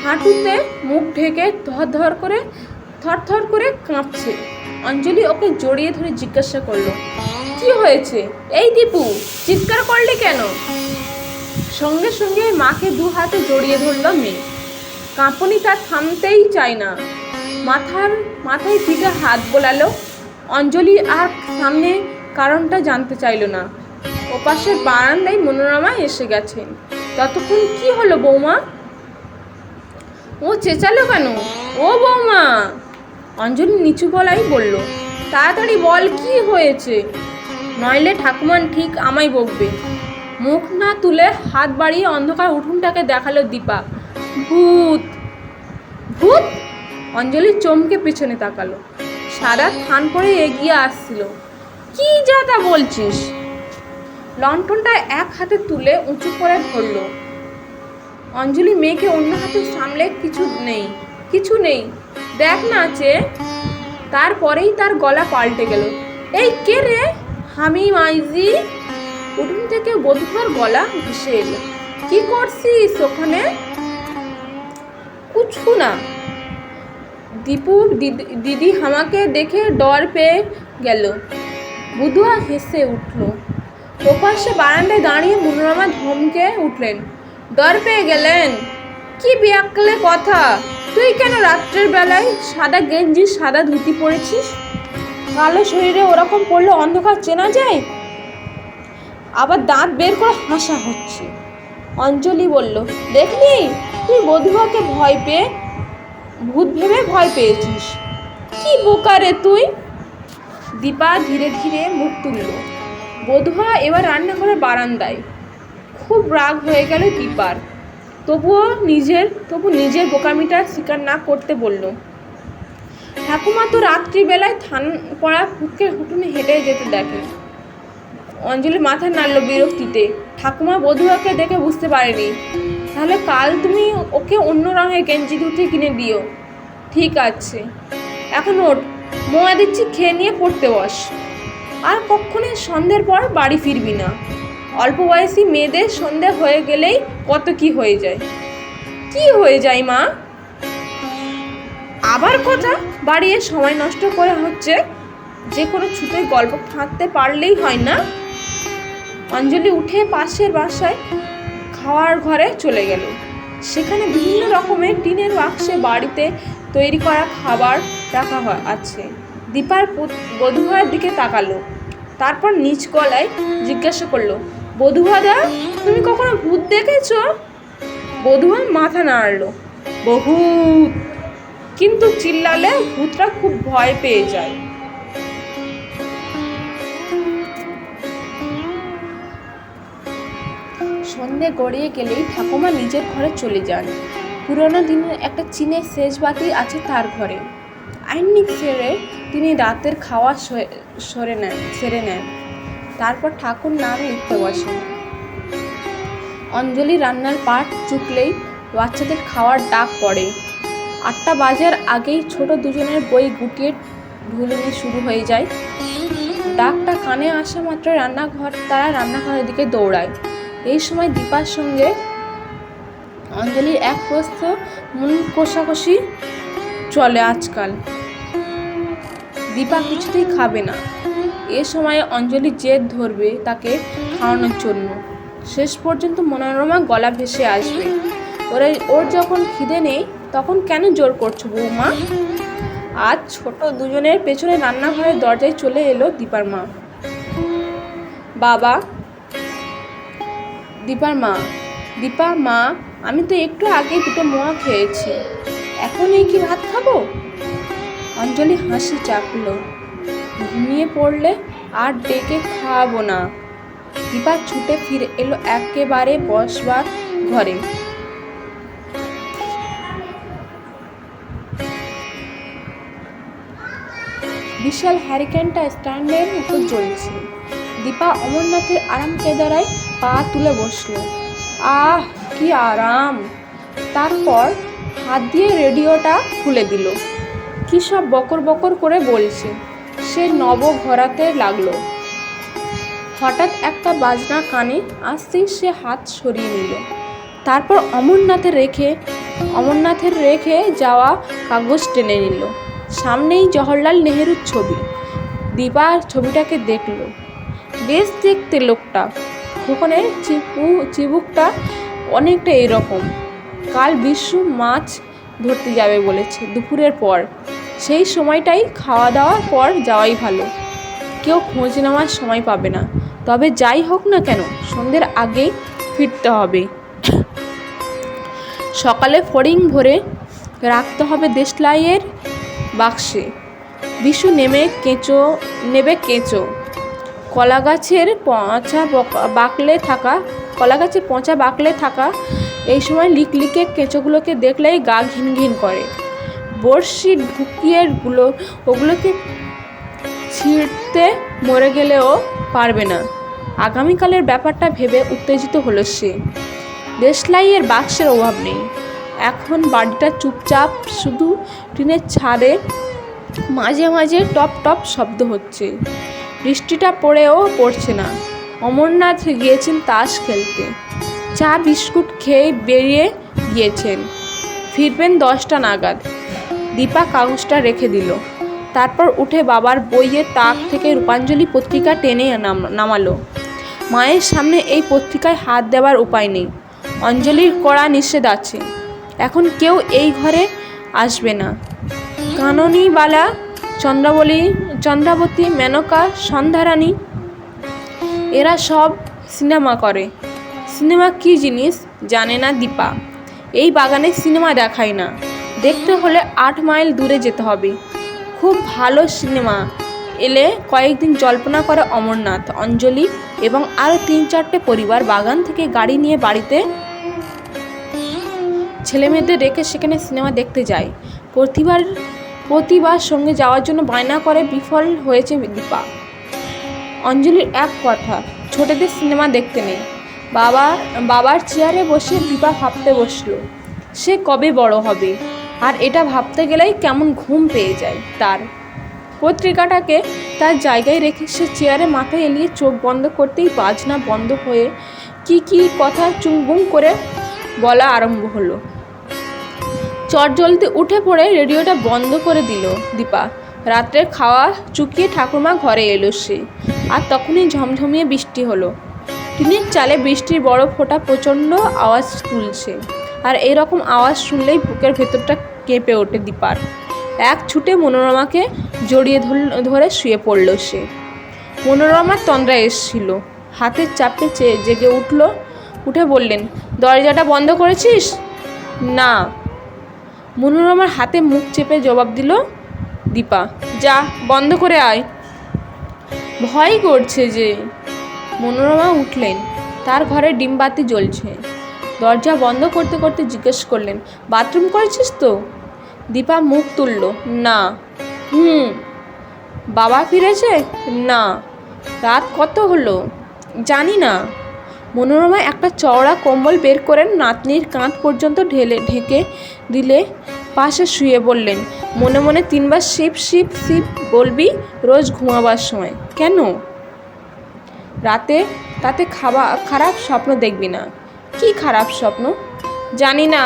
হাঁটুতে মুখ ঢেকে থরথর করে কাঁপছে। অঞ্জলি ওকে জড়িয়ে ধরে জিজ্ঞাসা করলো, কি হয়েছে? এই দীপু, চিৎকার করলি কেন? সঙ্গে সঙ্গে মাকে দু হাতে জড়িয়ে ধরল মেয়ে। কাঁপুনি তার থামতেই চায় না। মাথায় পিঠে হাত বোলালো। অঞ্জলি আর সামনে কারণটা জানতে চাইল না। ওপাশের বারান্দায় মনোরমা এসে গেছেন। ততক্ষণ কি হলো বৌমা? ও চেঁচালো কেন? ও বৌমা! অঞ্জলি নিচু গলায় বলল, তাড়াতাড়ি বল কি হয়েছে, নইলে ঠাকুমান ঠিক আমায় বকবে। মুখ না তুলে হাত বাড়িয়ে অন্ধকার উঠোনটাকে দেখালো দীপা। ভূত! ভূত! অঞ্জলি চমকে পিছনে তাকালো। সাদা থান করে এগিয়ে আসছিল। কি যা তা বলছিস? লণ্ঠনটা এক হাতে তুলে উঁচু করে ধরল। অঞ্জলি মেয়েকে অন্য হাতে সামলে, কিছু নেই, দেখ না আছে। তারপরেই তার গলা পাল্টে গেল। এই কে রে? আমি মাইজি। উঠোন থেকে বধূর গলা ভেসে এলো। কি করছিস ওখানে? কুছু না। দীপুর দিদি আমাকে দেখে ডর পেয়ে গেল। বুধুয়া হেসে উঠল। ওপাশে বারান্দায় দাঁড়িয়ে মনোরমা ধমকে উঠলেন। ডর পেয়ে গেলেন? কি বিয়াকলে কথা! তুই কেন রাত্রের বেলায় সাদা গেঞ্জি সাদা ধুতি পরেছিস? কালো শরীরে ওরকম পড়লে অন্ধকার চেনা যায়? আবার দাঁত বের করে হাসা হচ্ছে। অঞ্জলি বলল, দেখলি, তুই বধুয়াকে ভূত ভেবে ভয় পেয়েছিস। কি বোকা রে তুই! দীপা ধীরে ধীরে মুখ তুলল। বধুয়া এবার রান্নাঘরের বারান্দায়। খুব রাগ হয়ে গেল দীপার। তবু নিজের বোকামিটা স্বীকার না করতে বলল, ঠাকুমা তো রাত্রিবেলায় থান পড়া ভূতকে হুটুনে হেঁটে যেতে দেখে। অঞ্জলি মাথা নাড়ল বিরক্তিতে। ঠাকুমা বধুয়াকে দেখে বুঝতে পারেনি। তাহলে কাল তুমি ওকে অন্য রঙের গেঞ্জি ধুতি কিনে দিও। ঠিক আছে, এখন ওঠ, মোয়া দিচ্ছি, খেয়ে নিয়ে পড়তে বস। আর কখনোই সন্ধ্যের পর বাড়ি ফিরবি না। অল্প বয়সী মেয়েদের সন্ধ্যে হয়ে গেলেই কত কি হয়ে যায়। কি হয়ে যায় মা? আবার কথা? বাড়িয়ে সময় নষ্ট করে হচ্ছে, যে কোনো ছুতোয় গল্প ফাঁদতে পারলেই হয় না। অঞ্জলি উঠে পাশের বাসায় খাওয়ার ঘরে চলে গেল। সেখানে বিভিন্ন রকমের টিনের বাক্সে বাড়িতে তৈরি করা খাবার রাখা আছে। দীপার বধূভাইয়ের দিকে তাকালো, তারপর নিচ গলায় জিজ্ঞাসা করলো, বধূভাদা, তুমি কখনো ভূত দেখেছ? বধূভাই মাথা নাড়ল, বহুত, কিন্তু চিল্লালে ভূতরা খুব ভয় পেয়ে যায়। সন্ধে গড়িয়ে গেলেই ঠাকুমা নিজের ঘরে চলে যান। পুরোনো দিনের একটা চীনের শেষবাতি আছে তার ঘরে। আইনিক সেরে তিনি রাতের খাওয়া সেরে নেন। তারপর ঠাকুর নাম লিখতে বসেন। অঞ্জলি রান্নার পাট চুকলেই বাচ্চাদের খাওয়ার ডাক পড়ে। 8টা বাজার আগেই ছোট দুজনের বই গুটিয়ে ঢুলুনি শুরু হয়ে যায়। ডাকটা কানে আসা মাত্র তারা রান্নাঘরের দিকে দৌড়ায়। এই সময় দীপার সঙ্গে অঞ্জলির এক প্রস্থ মন কষাকষি চলে আজকাল। দীপা কিছুতেই খাবে না। এ সময় অঞ্জলি জেদ ধরবে তাকে খাওয়ানোর জন্য। শেষ পর্যন্ত মনোরমা গলা ভেসে আসবে, ওর যখন খিদে নেই তখন কেন জোর করছো বৌমা? আজ ছোট দুজনের পেছনে রান্নাঘরের দরজায় চলে এলো দীপার মা। বাবা, দীপা মা, আমি তো একটু আগে 2টো মোয়া খেয়েছি, এখন এই কি ভাত খাবো? অঞ্জলি হাসি চাপলো, ঘুমিয়ে পড়লে আর ডেকে খাওয়াবো না। দীপা ছুটে ফিরে এলো একেবারে বসবার ঘরে। বিশাল হ্যারিকেনটা স্ট্যান্ডের উপর জ্বলছে। দীপা অমরনাথের আরাম কেদারায় পা তুলে বসলো। আহ, কি আরাম! তারপর হাত দিয়ে রেডিওটা খুলে দিল। কি সব বকর বকর করে বলছে সে নব ঘোরাতে লাগলো। হঠাৎ একটা বাজনা কানে আসতেই সে হাত সরিয়ে নিল। তারপর অমরনাথের রেখে যাওয়া কাগজ টেনে নিল। সামনেই জওহরলাল নেহেরুর ছবি। দীপা ছবিটাকে দেখল। বেশ দেখতে লোকটা। খোকনের চিবুকটা অনেকটা এরকম। কাল বিশু মাছ ধরতে যাবে বলেছে দুপুরের পর। সেই সময়টাই খাওয়া দাওয়ার পর যাওয়াই ভালো, কেউ খোঁজ নেওয়ার সময় পাবে না। তবে যাই হোক না কেন সন্ধ্যের আগেই ফিরতে হবে। সকালে ফড়িং ভরে রাখতে হবে দেশলাইয়ের বাক্সে। বিশু নেবে কেঁচো। কলাগাছের পচা বাকলে থাকা এই সময় লিকলিকে কেঁচোগুলোকে দেখলেই গা ঘিন ঘিন করে। বড়শি ঢুকিয়ে ওগুলোকে ছিঁড়তে মরে গেলেও পারবে না। আগামীকালের ব্যাপারটা ভেবে উত্তেজিত হলো সে। দেশলাইয়ের বাক্সের অভাব নেই। এখন বাড়িটা চুপচাপ, শুধু টিনের ছাদে মাঝে মাঝে টপ টপ শব্দ হচ্ছে। বৃষ্টিটা পড়ছে না। অমরনাথ গিয়েছেন তাস খেলতে। চা বিস্কুট খেয়ে বেরিয়ে গিয়েছেন, ফিরবেন 10টা নাগাদ। দীপা কাগজটা রেখে দিল। তারপর উঠে বাবার বইয়ের তাক থেকে রূপাঞ্জলি পত্রিকা টেনে নামালো। মায়ের সামনে এই পত্রিকায় হাত দেওয়ার উপায় নেই। অঞ্জলির কড়া নিষেধ আছে। এখন কেউ এই ঘরে আসবে না। কাননীবালা, চন্দ্রাবতী, মেনকা, সন্ধ্যারানী এরা সব সিনেমা করে। সিনেমা কী জিনিস জানে না দীপা। এই বাগানে সিনেমা দেখায় না। দেখতে হলে 8 মাইল দূরে যেতে হবে। খুব ভালো সিনেমা এলে কয়েকদিন জল্পনা করে অমরনাথ, অঞ্জলি এবং আরও 3-4টে পরিবার বাগান থেকে গাড়ি নিয়ে বাড়িতে ছেলেমেয়েদের রেখে সেখানে সিনেমা দেখতে যায়। প্রতিবার সঙ্গে যাওয়ার জন্য বায়না করে বিফল হয়েছে দীপা। অঞ্জলির এক কথা, ছোটদের সিনেমা দেখতে নেই। বাবার চেয়ারে বসে দীপা ভাবতে বসলো সে কবে বড় হবে। আর এটা ভাবতে গেলেই কেমন ঘুম পেয়ে যায় তার। পত্রিকাটাকে তার জায়গায় রেখে সে চেয়ারে মাথা এলিয়ে চোখ বন্ধ করতেই বাজনা বন্ধ হয়ে কি কথা চুংবুং করে বলা আরম্ভ হলো। চটজলদি উঠে পড়ে রেডিওটা বন্ধ করে দিল দীপা। রাত্রের খাওয়া চুকিয়ে ঠাকুমা ঘরে এলো সে। আর তখনই ঝমঝমিয়ে বৃষ্টি হলো। টিনের চালে বৃষ্টির বড় ফোঁটা প্রচণ্ড আওয়াজ তুলছে। আর এরকম আওয়াজ শুনলেই বুকের ভেতরটা কেঁপে ওঠে দীপার। এক ছুটে মনোরমাকে জড়িয়ে ধরে শুয়ে পড়ল সে। মনোরমার তন্দ্রা এসছিল। হাতের চাপে জেগে উঠে বললেন, দরজাটা বন্ধ করেছিস? না। মনোরমার হাতে মুখ চেপে জবাব দিল দীপা, যা বন্ধ করে আয়। ভয় করছে যে। মনোরমা উঠলেন। তার ঘরে ডিমবাতি জ্বলছে। দরজা বন্ধ করতে করতে জিজ্ঞেস করলেন, বাথরুম করেছিস তো? দীপা মুখ তুলল, না। বাবা ফিরেছে? না। রাত কত হলো? জানি না। মনোরমা একটা চওড়া কম্বল বের করে নাতনির কাঁধ পর্যন্ত ঢেকে দিলে পাশে শুয়ে বললেন, মনে মনে 3 বার শিব শিব শিব বলবি রোজ ঘুমাবার সময়। কেন? রাতে তাতে খারাপ স্বপ্ন দেখবি না। কি খারাপ স্বপ্ন? জানি না।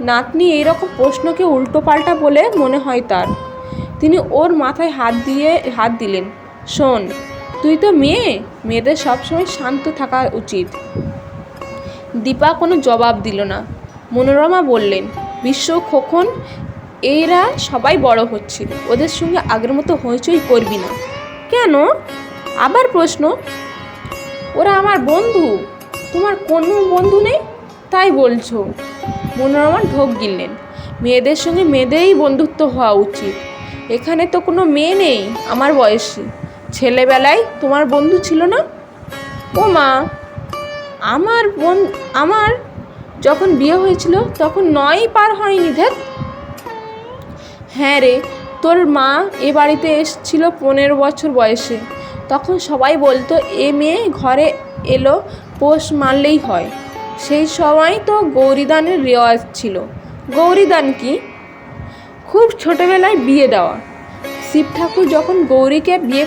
নাতনি এইরকম প্রশ্নকে উল্টো পাল্টা বলে মনে হয় তার। তিনি ওর মাথায় হাত দিলেন, শোন, তুই তো মেয়েদের সবসময় শান্ত থাকা উচিত। দীপা কোনো জবাব দিল না। মনোরমা বললেন, বিশ্ব, খোকন, এরা সবাই বড় হচ্ছিল, ওদের সঙ্গে আগের মতো হইচই করবি না। কেন? আবার প্রশ্ন। ওরা আমার বন্ধু। তোমার কোনো বন্ধু নেই তাই বলছো? মনোরমা ঢোক গিললেন, মেয়েদের সঙ্গে মেয়েদেরই বন্ধুত্ব হওয়া উচিত। এখানে তো কোনো মেয়ে নেই আমার বয়সী। ছেলেবেলায় তোমার বন্ধু ছিল না? ও মা, আমার যখন বিয়ে হয়েছিল তখন 9 পার হয়নি। ধ্যাত। হ্যাঁ রে, তোর মা এ বাড়িতে এসেছিল 15 বছর বয়সে। তখন সবাই বলতো এ মেয়ে ঘরে এলো পোষ মারলেই হয়। সেই সময় তো গৌরীদানের রেওয়াজ ছিল। গৌরীদান কি? খুব ছোটবেলায় বিয়ে দেওয়া। শিব ঠাকুর যখন গৌরীকে বিয়ে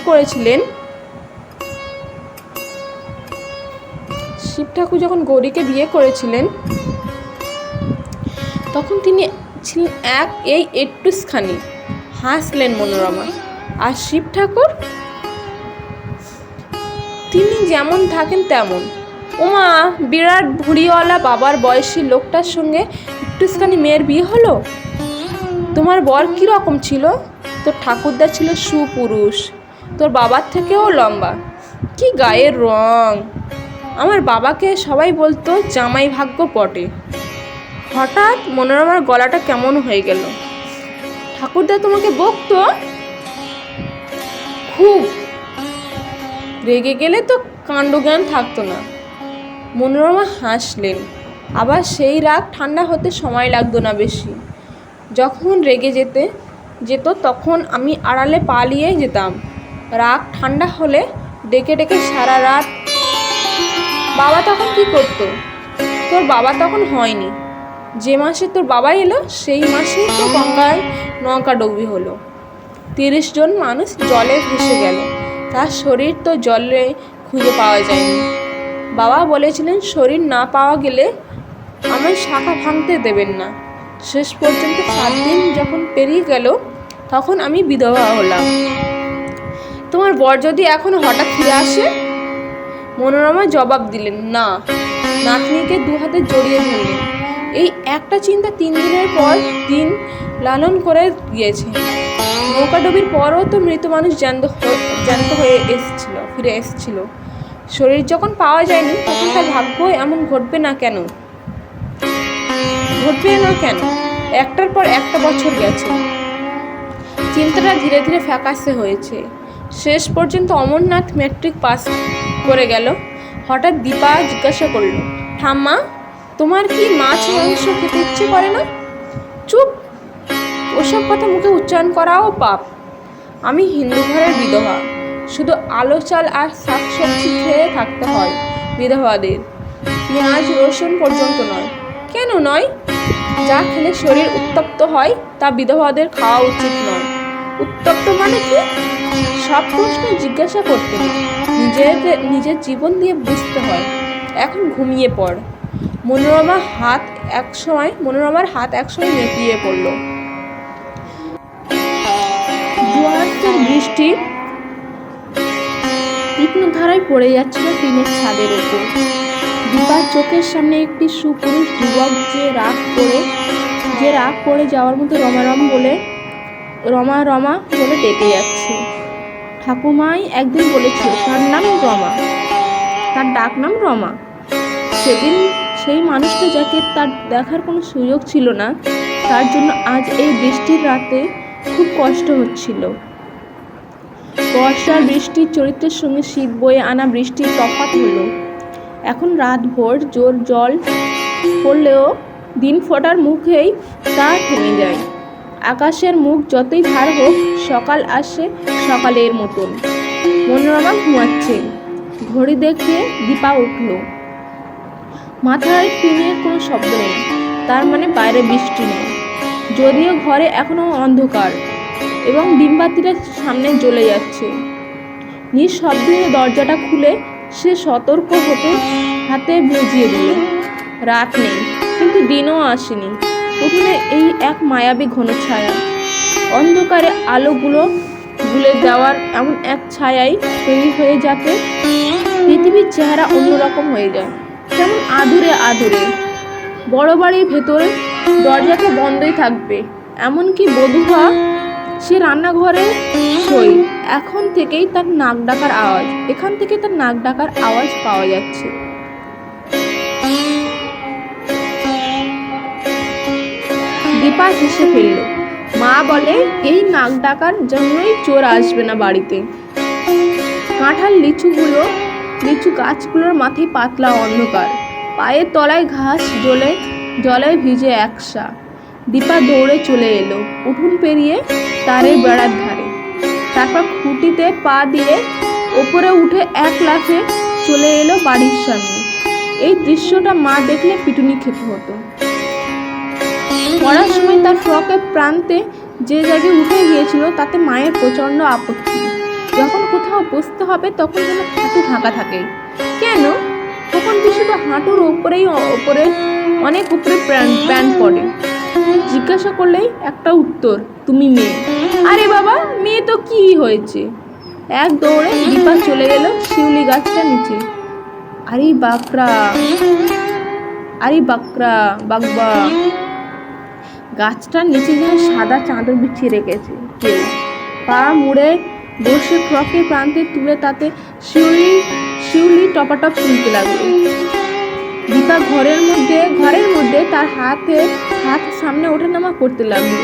করেছিলেন তখন তিনি ছিলেন এই একটুখানি। হাসলেন মনোরমা। আর শিব ঠাকুর? তিনি যেমন থাকেন তেমন। ওমা, বিরাট ভুঁড়িওয়ালা বাবার বয়সী লোকটার সঙ্গে একটুখানি মেয়ের বিয়ে হলো? তোমার বর কীরকম ছিল? তোর ঠাকুরদা ছিল সুপুরুষ, তোর বাবার থেকেও লম্বা। কি গায়ের রং! আমার বাবাকে সবাই বলতো জামাই ভাগ্য পটে। হঠাৎ মনোরমার গলাটা কেমন হয়ে গেল। ঠাকুরদা তোমাকে বকতো? খুব। রেগে গেলে তো কাণ্ডজ্ঞান থাকতো না। মনোরমা হাসলেন। আবার সেই রাগ ঠান্ডা হতে সময় লাগতো না বেশি। যখন রেগে যেত তখন আমি আড়ালে পালিয়ে যেতাম। রাগ ঠান্ডা হলে ডেকে ডেকে সারা রাত। বাবা তখন কি করতো? তোর বাবা তখন হয়নি। যে মাসে তোর বাবা এলো সেই মাসেই তো গঙ্গায় নৌকাডুবি হলো। 30 জন মানুষ জলে ভেসে গেল। তার শরীর তো জলে খুঁজে পাওয়া যায়নি। বাবা বলেছিলেন শরীর না পাওয়া গেলে আমার শাখা ভাঙতে দেবেন না। শেষ পর্যন্ত 7 দিন যখন পেরিয়ে গেল তখন আমি বিধবা হলাম। তোমার বর যদি এখন হঠাৎ ফিরে আসে? মনোরমা জবাব দিলেন, না। নাতনিকে 2 হাতে জড়িয়ে ধরলেন। এই একটা চিন্তা 3 দিনের পর দিন লালন করে গিয়েছে। নৌকাডুবির পরও তো মৃত মানুষ জ্যান্ত হয়ে ফিরে এসেছিল। শরীর যখন পাওয়া যায়নি তখন তার ভাগ্য এমন ঘটবে না কেন? একটার পর একটা বছর গেছে। চিন্তাটা ধীরে ধীরে ফ্যাকাশে হয়েছে। শেষ পর্যন্ত অমরনাথ ম্যাট্রিক পাস করে গেল। হঠাৎ দীপা জিজ্ঞাসা করল, ঠাম্মা, তোমার কি মাছ মাংস খেতে ইচ্ছে করে না? চুপ, ওসব কথা মুখে উচ্চারণ করাও পাপ। আমি হিন্দু ঘরের বিধবা। শুধু আলো চাল আর শাকসবজি খেয়ে থাকতে হয় বিধবাদের। পেঁয়াজ রসুন পর্যন্ত নয়। কেন নয়? যা খেলে শরীর উত্তপ্ত হয় তা বিধবাদের খাওয়া উচিত নয়। উত্তপ্ত মানে কি? সব প্রশ্ন জিজ্ঞাসা করতে নেই, নিজের জীবন দিয়ে বুঝতে হয়। এখন ঘুমিয়ে পড়। মনোরমার হাত একসময় নেতিয়ে পড়ল। জোয়ারের বৃষ্টি তীক্ষ্ণ ধারায় পড়ে যাচ্ছিল টিনের ছাদের ওপর। দীপার চোখের সামনে একটি সুপুরুষ যুবক যে রাগ করে যাওয়ার মতো রমা বলে ডেকে যাচ্ছে। ঠাকুমাই একদিন বলেছিল তার ডাক নাম রমা। সেদিন সেই মানুষটা যাকে তার দেখার কোনো সুযোগ ছিল না, তার জন্য আজ এই বৃষ্টির রাতে খুব কষ্ট হচ্ছিল। বর্ষার বৃষ্টির চরিত্রের সঙ্গে শীত বয়ে আনা বৃষ্টির তফাৎ হলো। এখন রাত ভোর জোর জল পড়লেও দিন ফোটার মুখেই তা থেমে যায়। আকাশের মুখ যতই ভার হোক, সকাল আসে সকালের মতন। মনোরমা ঘুমাচ্ছে। ঘড়ি দেখে দীপা উঠল। মাথায় টিনের কোনো শব্দ নেই, তার মানে বাইরে বৃষ্টি নেই। যদিও ঘরে এখনো অন্ধকার এবং ডিমবাতিটা সামনে জ্বলে যাচ্ছে। নিঃশব্দে দরজাটা খুলে সে সতর্ক হতে হাতে বুঝিয়ে দিল। রাত নেই, কিন্তু দিনও আসেনি। উঠোনে এই এক মায়াবী ঘন ছায়া। অন্ধকারে আলোগুলো গুলে দেওয়ার এমন এক ছায়াই তৈরি হয়ে যাতে পৃথিবীর চেহারা অন্যরকম হয়ে যায়, যেমন আদুরে। বড় বাড়ির ভেতরে দরজাটা বন্ধই থাকবে, এমনকি বধূয়া সে রান্নাঘরে শোয়। এখান থেকেই তার নাক ডাকার আওয়াজ পাওয়া যাচ্ছে। দীপা হেসে ফেলল। মা বলে এই নাক ডাকার জন্যই চোর আসবে না বাড়িতে। কাঁঠাল লিচু গাছগুলোর মাথায় পাতলা অন্ধকার, পায়ের তলায় ঘাস জলে ভিজে একসা। দীপা দৌড়ে চলে এলো উঠোন পেরিয়ে তারের বেড়ার ধারে। তারপর খুঁটিতে পা দিয়ে ওপরে উঠে এক লাফে চলে এলো বাড়ির সামনে। এই দৃশ্যটা মা দেখলে পিটুনি খেতে হতো। পড়ার সময় তার ফ্রকের প্রান্তে যে জায়গায় উঠে গিয়েছিল তাতে মায়ের প্রচণ্ড আপত্তি। যখন কোথাও বসতে হবে তখন যেন হাঁটু ঢাকা থাকে। কেন? তখন কি শুধু হাঁটুর অনেক উপরে প্যান্ট পরে? জিজ্ঞাসা করলেই একটা উত্তর, তুমি মেয়ে। আরে বাবা, মেয়ে তো কি হয়েছে? এক দৌড়ে দীপা চলে গেল শিউলি গাছটা নিচে। আরে বাগবা। গাছটার নিচে যেন সাদা চাদর বিছিয়ে রেখেছে কেউ। পা মুড়ে বসে ফ্রকের প্রান্তে তুলে তাতে শিউলি টপাটপ তুলতে লাগলো। দীপা ঘরের মধ্যে তার হাত সামনে ওঠে নামা করতে লাগলো।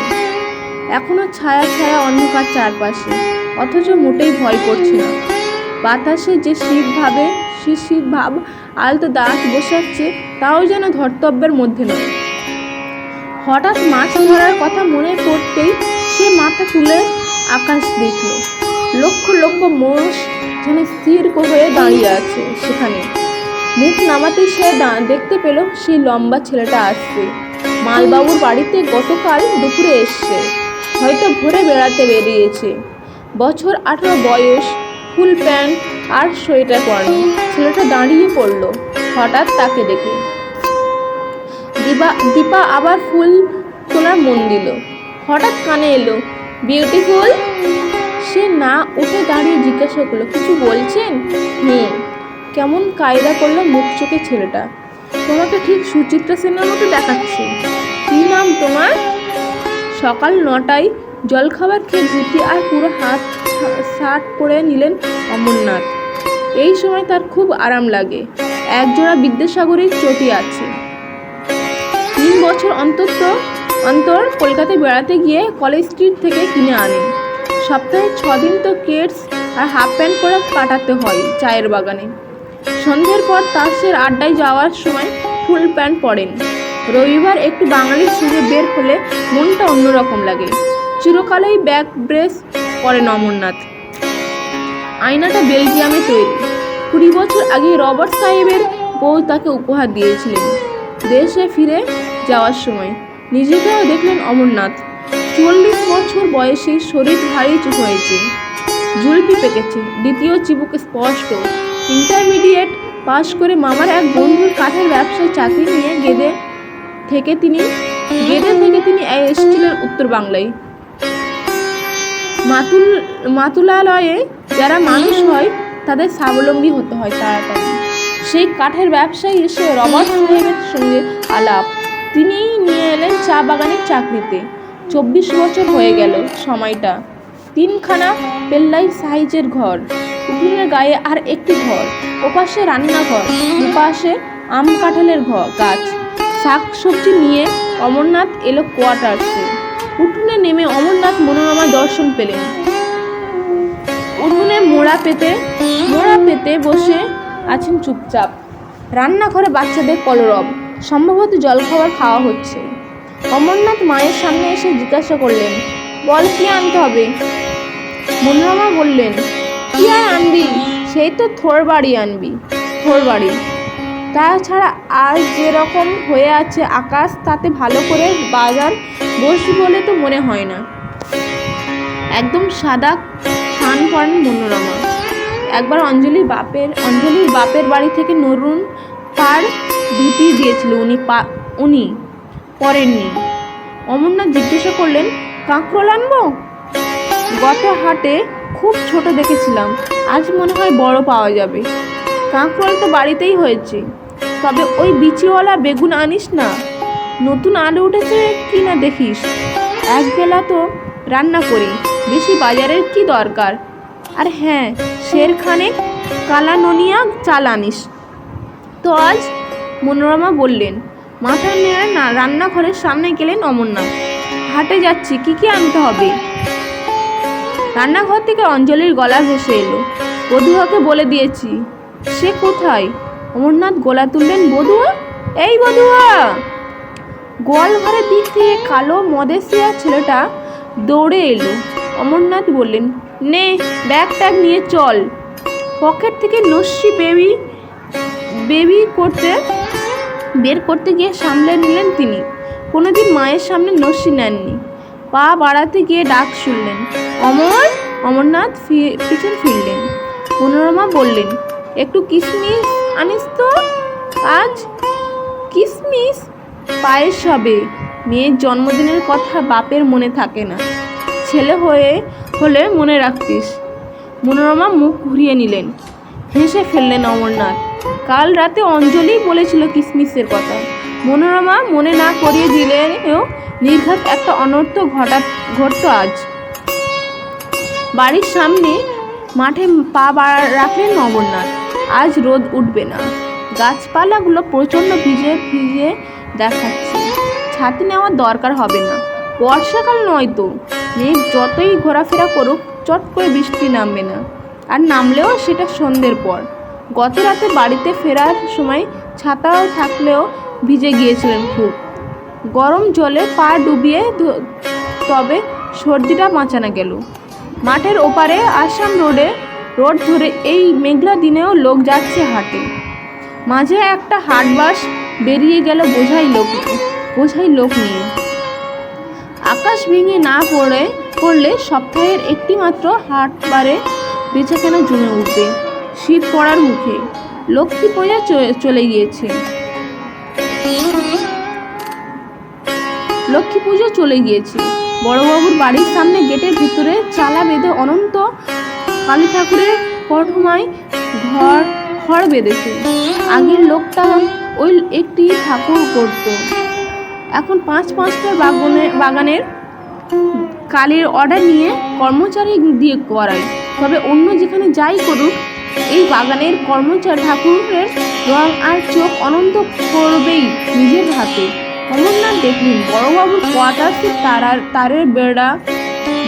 এখনো ছায়া অন্ধকার চারপাশে, অথচ মোটেই ভয় করছে না। বাতাসে যে শীত ভাব আলতো দাঁত বসাচ্ছে, তাও যেন ধর্তব্যের মধ্যে নয়। হঠাৎ মাছ ধরার কথা মনে পড়তেই সে মাথা তুলে আকাশ দেখল। লক্ষ মোষ যেন স্থির হয়ে দাঁড়িয়ে আছে সেখানে। মুখ নামাতেই সে দেখতে পেল সেই লম্বা ছেলেটা আসছে। মালবাবুর বাড়িতে গতকাল দুপুরে এসছে, হয়তো ভোরে বেড়াতে বেরিয়েছে। বছর 18 বয়স, ফুল প্যান্ট আর সোয়েটার পরানো। ছেলেটা দাঁড়িয়ে পড়ল হঠাৎ তাকে দেখে। দীপা আবার ফুল তোলার মন দিল। হঠাৎ কানে এলো, বিউটিফুল। সে না উঠে দাঁড়িয়ে জিজ্ঞাসা করলো, কিছু বলছেন? কেমন কায়দা করলো মুখ চোখে ছেলেটা। তোমাকে ঠিক সুচিত্রা সেনের মতো দেখাচ্ছে। কি নাম তোমার? সকাল 9টায় জলখাবার খেয়ে ধুতি আর পুরো হাত শার্ট পরে নিলেন অমরনাথ। এই সময় তার খুব আরাম লাগে। একজোড়া বিদ্যাসাগরের চটি আছে। 3 বছর অন্তর কলকাতায় বেড়াতে গিয়ে কলেজ স্ট্রিট থেকে কিনে আনেন। সপ্তাহে 6 দিন তো কেটস আর হাফ প্যান্ট পরে কাটাতে হয় চায়ের বাগানে। সন্ধ্যের পর তাসের আড্ডায় যাওয়ার সময় ফুল প্যান্ট পরেন। রবিবার একটু বাঙালির সুরে বের হলে মনটা অন্যরকম লাগে। চিরকালেই ব্যাক ব্রেস পরেন অমরনাথ। আয়নাটা বেলজিয়ামে তৈরি। 20 বছর আগে রবার্ট সাহেবের বউ তাকে উপহার দিয়েছিলেন। দেশে ফিরে যাওয়ার সময় নিজেকেও দেখলেন অমরনাথ। 40 বছর বয়সেই শরীর ভারী হয়েছে, জুলপি পেকেছে, দ্বিতীয় চিবুক স্পষ্ট। ইন্টারমিডিয়েট পাশ করে মামার এক বন্ধুর কাঠের ব্যবসায় চাকরি নিয়ে গেদে থেকে তিনি এসেছিলেন উত্তর বাংলায়। মাতুলালয়ে যারা মানুষ হয় তাদের স্বাবলম্বী হতে হয় তাড়াতাড়ি। সেই কাঠের ব্যবসায়ী এসে রবার্ট সাহেবের সঙ্গে আলাপ। তিনিই নিয়ে এলেন চা বাগানের চাকরিতে। 24 বছর হয়ে গেল সময়টা। 3খানা পেল্লাই সাইজের ঘর, উঠোনের গায়ে আর একটি ঘর, ওপাশে রান্নাঘর, দুপাশে আম কাঁঠালের গাছ। শাক সবজি নিয়ে অমরনাথ এলো কোয়ার্টার্সে। উঠোনে নেমে অমরনাথ মনোরমা দর্শন পেলেন। উঠোনে মোড়া পেতে বসে আছেন চুপচাপ। রান্নাঘরে বাচ্চাদের কলরব, সম্ভবত জলখাবার খাওয়া হচ্ছে। অমরনাথ মায়ের সামনে এসে জিজ্ঞাসা করলেন, বল কি আনতে হবে? মনোরমা বললেন, কি আর আনবি, সেই তো থোর বাড়ি আনবি, থোর বাড়ি। তাছাড়া আর যেরকম হয়ে আছে আকাশ, তাতে ভালো করে বাজার বসবি বলে তো মনে হয় না। একদম সাদা স্নান করেন মনোরমা। একবার অঞ্জলির বাপের বাড়ি থেকে নরুন পাড় ধুতি দিয়েছিল, উনি পরেননি। অমরনাথ জিজ্ঞাসা করলেন, কাঁকরোল আনবো? গত হাটে খুব ছোট দেখেছিলাম, আজ মনে হয় বড় পাওয়া যাবে। কাঁকরোল তো বাড়িতেই হয়েছে, তবে ওই বিচিওয়ালা বেগুন আনিস না। নতুন আলু উঠেছে কি না দেখিস। একবেলা তো রান্না করি, বেশি বাজারের কি দরকার। আর হ্যাঁ, শেরখানেক কালা ননিয়া চাল আনিস তো আজ। মনোরমা বললেন। মাথা নেড়ে রান্নাঘরের সামনে গেলেন অমরনাথ। হাটে যাচ্ছি, কি আনতে হবে? রান্নাঘর থেকে অঞ্জলির গলা ভেসে এলো, বধুয়াকে বলে দিয়েছি। সে কোথায়? অমরনাথ গলা তুললেন, বধুয়া? এই বধুয়া! গোয়ালঘরের দিক থেকে কালো মদেশিয়া ছেলেটা দৌড়ে এলো। অমরনাথ বললেন, নে ব্যাগ ট্যাগ নিয়ে চল। পকেট থেকে নস্যি বের করতে গিয়ে সামলে নিলেন তিনি। কোনোদিন মায়ের সামনে নস্যি নেননি। পা বাড়াতে গিয়ে ডাক শুনলেন, অমরনাথ পিছন ফিরলেন। মনোরমা বললেন, একটু কিশমিশ আনিস তো আজ। কিশমিশ? পায়েস হবে। মেয়ের জন্মদিনের কথা বাপের মনে থাকে না, ছেলে হলে মনে রাখতিস। মনোরমা মুখ ঘুরিয়ে নিলেন। হেসে ফেললেন অমরনাথ। কাল রাতে অঞ্জলি বলেছিল কিশমিশের কথা। মনোরমা মনে না করিয়ে দিলেও নির্ঘাত একটা অনর্থ ঘটত আজ। বাড়ির সামনে মাঠে পা রাখলেন অমরনাথ। আজ রোদ উঠবে না, গাছপালাগুলো প্রচণ্ড ভিজে দেখাচ্ছে। ছাতি নেওয়ার দরকার হবে না, বর্ষাকাল নয় তো। মেঘ যতই ঘোরাফেরা করুক, চট করে বৃষ্টি নামবে না, আর নামলেও সেটা সন্ধ্যের পর। গত রাতে বাড়িতে ফেরার সময় ছাতাও থাকলেও ভিজে গিয়েছিলেন খুব। গরম জলে পা ডুবিয়ে তবে সর্দিটা বাঁচানো গেল। মাঠের ওপারে আসাম রোড ধরে এই মেঘলা দিনেও লোক যাচ্ছে হাটে। মাঝে একটা হাট বাস বেরিয়ে গেল বোঝাই লোক নিয়ে। আকাশ ভেঙে না পড়লে সপ্তাহের একটি মাত্র হাট বারে বেচাকেনা জমে উঠবে। শীত পড়ার মুখে, লক্ষ্মী পূজা চলে গিয়েছে। বড়বাবুর বাড়ির সামনে গেটের ভিতরে চালা বেঁধে অনন্ত কালী ঠাকুরের পটমায় ঘর বেঁধেছে। আগের লোকটা ওই একটি ঠাকুর করত, এখন 5-5টা বাগানের কালীর অর্ডার নিয়ে কর্মচারী দিয়ে করায়। তবে অন্য যেখানে যাই করুক, এই বাগানের কর্মচারী ঠাকুরের রং আর চোখ অনন্ত করবেই নিজের হাতে। অমরনাথ দেখলেন বড়বাবুর কোয়ার্টার্সের তারের বেড়া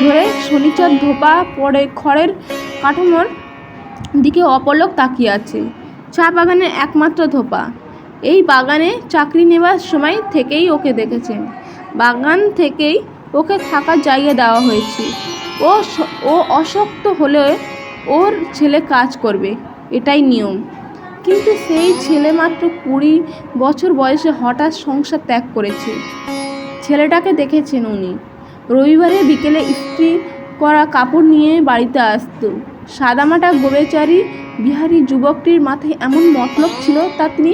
ধরে শনিচাঁদ ধোপা পড়ে খড়ের কাঠামোর দিকে অপলক তাকিয়ে আছে। চা বাগানের একমাত্র ধোপা। এই বাগানে চাকরি নেবার সময় থেকেই ওকে দেখেছেন। বাগান থেকেই ওকে থাকার জায়গা দেওয়া হয়েছে। ও অশক্ত হলে ওর ছেলে কাজ করবে, এটাই নিয়ম। কিন্তু সেই ছেলে মাত্র 20 বছর বয়সে হঠাৎ সংসার ত্যাগ করেছে। ছেলেটাকে দেখেছেন উনি। রবিবারে বিকেলে ইস্ত্রি করা কাপড় নিয়ে বাড়িতে আসতো। সাদামাটা গোবেচারী বিহারী যুবকটির মাথায় এমন মতলব ছিল তা তিনি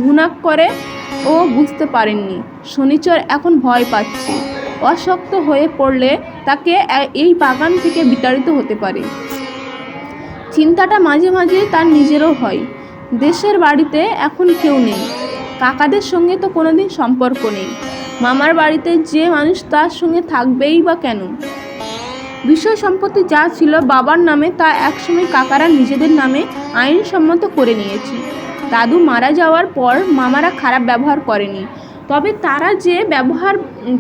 ঘুণাক করে ও বুঝতে পারেননি। শনিচর এখন ভয় পাচ্ছে, অশক্ত হয়ে পড়লে তাকে এই বাগান থেকে বিতাড়িত হতে পারে। চিন্তাটা মাঝে মাঝে তার নিজেরও হয়। দেশের বাড়িতে এখন কেউ নেই, কাকাদের সঙ্গে তো কোনোদিন সম্পর্ক নেই, মামার বাড়িতে যে মানুষ তার সঙ্গে থাকবেই বা কেন? বিষয় সম্পত্তি যা ছিল বাবার নামে তা একসময় কাকারা নিজেদের নামে আইনসম্মত করে নিয়েছে। দাদু মারা যাওয়ার পর মামারা খারাপ ব্যবহার করেনি, তবে তারা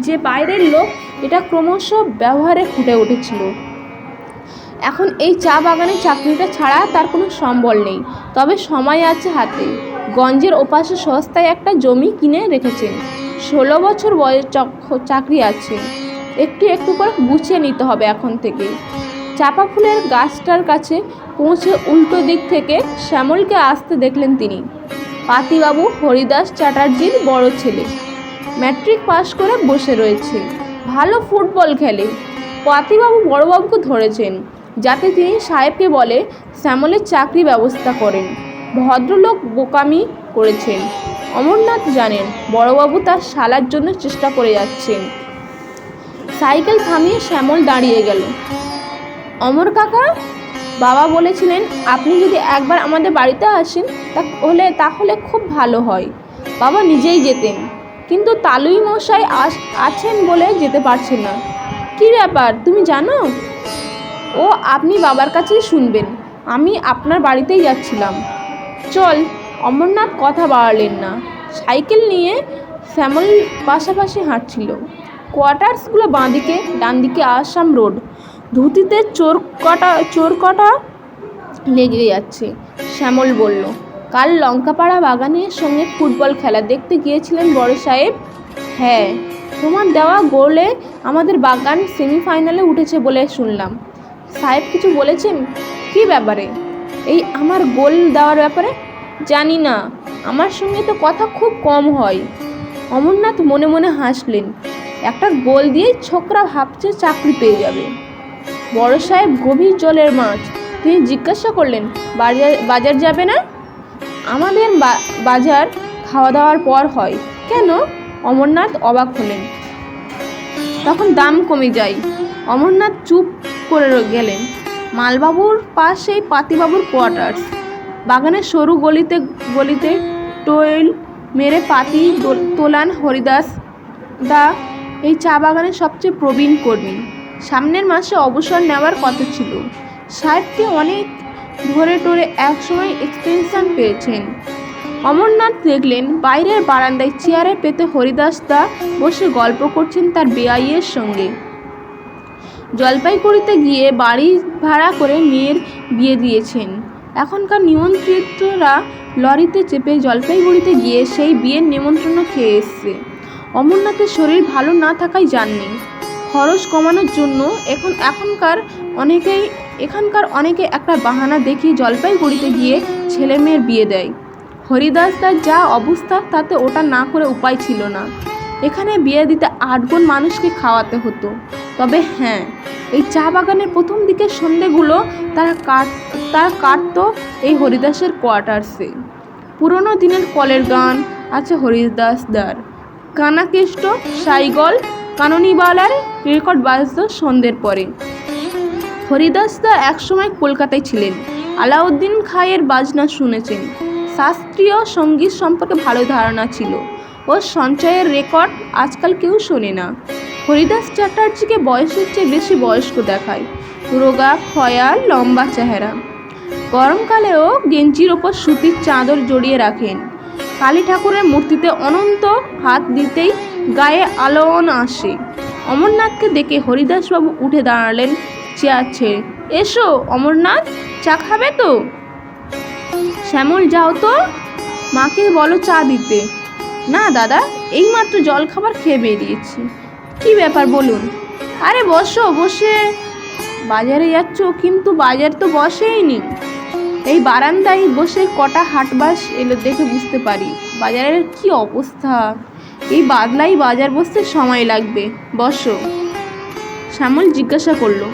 যে বাইরের লোক এটা ক্রমশ ব্যবহারে ফুটে উঠেছিল। এখন এই চা বাগানের চাকরিটা ছাড়া তার কোনো সম্বল নেই, তবে সময় আছে হাতে। গঞ্জের ওপাশে সস্তায় একটা জমি কিনে রেখেছেন। 16 বছর বয়স চাকরি আছে, একটু একটু করে গুছিয়ে নিতে হবে এখন থেকে। চাপা ফুলের গাছটার কাছে পৌঁছে উল্টো দিক থেকে শ্যামলকে আসতে দেখলেন তিনি। পাতিবাবু হরিদাস চ্যাটার্জির বড় ছেলে, ম্যাট্রিক পাশ করে বসে রয়েছে, ভালো ফুটবল খেলে। পাতিবাবু বড়বাবুকে ধরেছেন যাতে তিনি সাহেবকে বলে শ্যামলের চাকরি ব্যবস্থা করেন। ভদ্রলোক বোকামি করেছেন। অমরনাথ জানেন বড়বাবু তার শালার জন্য চেষ্টা করে যাচ্ছেন। সাইকেল থামিয়ে শ্যামল দাঁড়িয়ে গেল। অমর কাকা, বাবা বলেছিলেন আপনি যদি একবার আমাদের বাড়িতে আসেন তাহলে খুব ভালো হয়। বাবা নিজেই যেতেন, কিন্তু তালুই মশাই আছেন বলে যেতে পারছেন না। কি ব্যাপার তুমি জানো? ও আপনি বাবার কাছেই শুনবেন, আমি আপনার বাড়িতেই যাচ্ছিলাম। চল। অমরনাথ কথা বাড়ালেন না। সাইকেল নিয়ে শ্যামল পাশাপাশি হাঁটছিল। কোয়ার্টার্সগুলো বাঁদিকে, ডান দিকে আসাম রোড। ধুতিতে চোর কটা লেগে যাচ্ছে। শ্যামল বলল, কাল লঙ্কাপাড়া বাগানের সঙ্গে ফুটবল খেলা দেখতে গিয়েছিলেন বড় সাহেব? হ্যাঁ, তোমার দেওয়া গোলে আমাদের বাগান সেমিফাইনালে উঠেছে বলে শুনলাম। সাহেব কিছু বলেছেন? কি ব্যাপারে? এই আমার গোল দেওয়ার ব্যাপারে? জানি না, আমার সঙ্গে তো কথা খুব কম হয়। অমরনাথ মনে মনে হাসলেন। একটা গোল দিয়েই ছোকরা ভাবছে চাকরি পেয়ে যাবে। বড় সাহেব গভীর জলের মাছ। তিনি জিজ্ঞাসা করলেন, বাজার যাবে না? আমাদের বাজার খাওয়া দাওয়ার পর হয়। কেন? অমরনাথ অবাক হলেন। তখন দাম কমে যায়। অমরনাথ চুপ করে গেলেন। মালবাবুর পাশেই পাতিবাবুর কোয়ার্টার্স। বাগানের সরু গলিতে টোয়েল মেরে পাতি তোলান হরিদাস দা এই চা বাগানের সবচেয়ে প্রবীণ কর্মী। সামনের মাসে অবসর নেওয়ার কথা ছিল। সাহেবকে অনেক ধরে টরে একসময় এক্সটেনশন পেয়েছেন। অমরনাথ দেখলেন বাইরের বারান্দায় চেয়ারে পেতে হরিদাস দা বসে গল্প করছেন তার বেয়াইয়ের সঙ্গে। জলপাইগুড়িতে গিয়ে বাড়ি ভাড়া করে মেয়ের বিয়ে দিয়েছেন। এখনকার নিমন্ত্রিতরা লরিতে চেপে জলপাইগুড়িতে গিয়ে সেই বিয়ের নিমন্ত্রণ খেয়ে এসছে। অমরনাথের শরীর ভালো না থাকায় যাননি। খরচ কমানোর জন্য এখানকার অনেকে একটা বাহানা দেখিয়ে জলপাইগুড়িতে গিয়ে ছেলে মেয়ের বিয়ে দেয়। হরিদাসদার যা অবস্থা তাতে ওটা না করে উপায় ছিল না। এখানে বিয়ে দিতে 8 গুণ মানুষকে খাওয়াতে হতো। তবে হ্যাঁ, এই চা বাগানের প্রথম দিকের সন্ধেগুলো তারা কাটত এই হরিদাসের কোয়ার্টার্সে। পুরনো দিনের কলের গান আছে হরিদাসদার, কানাকেষ্ট, সাইগল, কাননিবালার রেকর্ড বাজত সন্ধ্যের পরে। হরিদাসদা একসময় কলকাতায় ছিলেন। আলাউদ্দিন খাঁয়ের বাজনা শুনেছেন। শাস্ত্রীয় সঙ্গীত সম্পর্কে ভালো ধারণা ছিল। ওর সঞ্চয়ের রেকর্ড আজকাল কেউ শোনে না। হরিদাস চ্যাটার্জিকে বয়সের চেয়ে বেশি বয়স্ক দেখায়। রোগা, খয়া, লম্বা চেহারা। গরমকালেও গেঞ্জির ওপর সুতির চাদর জড়িয়ে রাখেন। কালী ঠাকুরের মূর্তিতে অনন্ত হাত দিতেই গায়ে আলোড়ন আসে। অমরনাথকে দেখে হরিদাসবাবু উঠে দাঁড়ালেন চেয়ার ছেড়ে। এসো অমরনাথ, চা খাবে তো? শ্যামল, যাও তো, মাকে বলো চা দিতে। না দাদা, এইমাত্র জলখাবার খেয়ে বেরিয়েছি। কি ব্যাপার বলুন? আরে বসো, বসে বাজারে যাচ্ছ, কিন্তু বাজার তো বসেইনি। এই বারান্দায় বসে কটা হাটবাস এলো দেখে বুঝতে পারি বাজারের কি অবস্থা। এই বাদলাই বাজার বসতে সময় লাগবে, বসো। শ্যামল জিজ্ঞাসা করলো,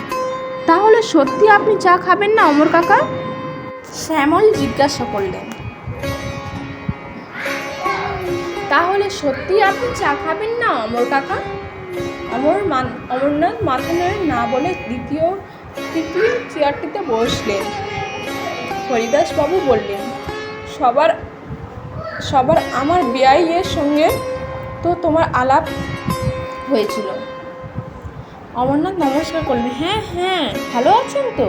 তাহলে সত্যি আপনি চা খাবেন না অমর কাকা? শ্যামল জিজ্ঞাসা করলেন। তাহলে সত্যি আপনি চা খাবেন না অমর কাকা? অমরনাথ মাথা নেড়ে না বলে তৃতীয় চেয়ারটিতে বসলেন। হরিদাসবাবু বললেন, সবার আমার বেয়াইয়ের সঙ্গে তো তোমার আলাপ হয়েছিল। অমরনাথ নমস্কার করলেন। হ্যাঁ, ভালো আছেন তো?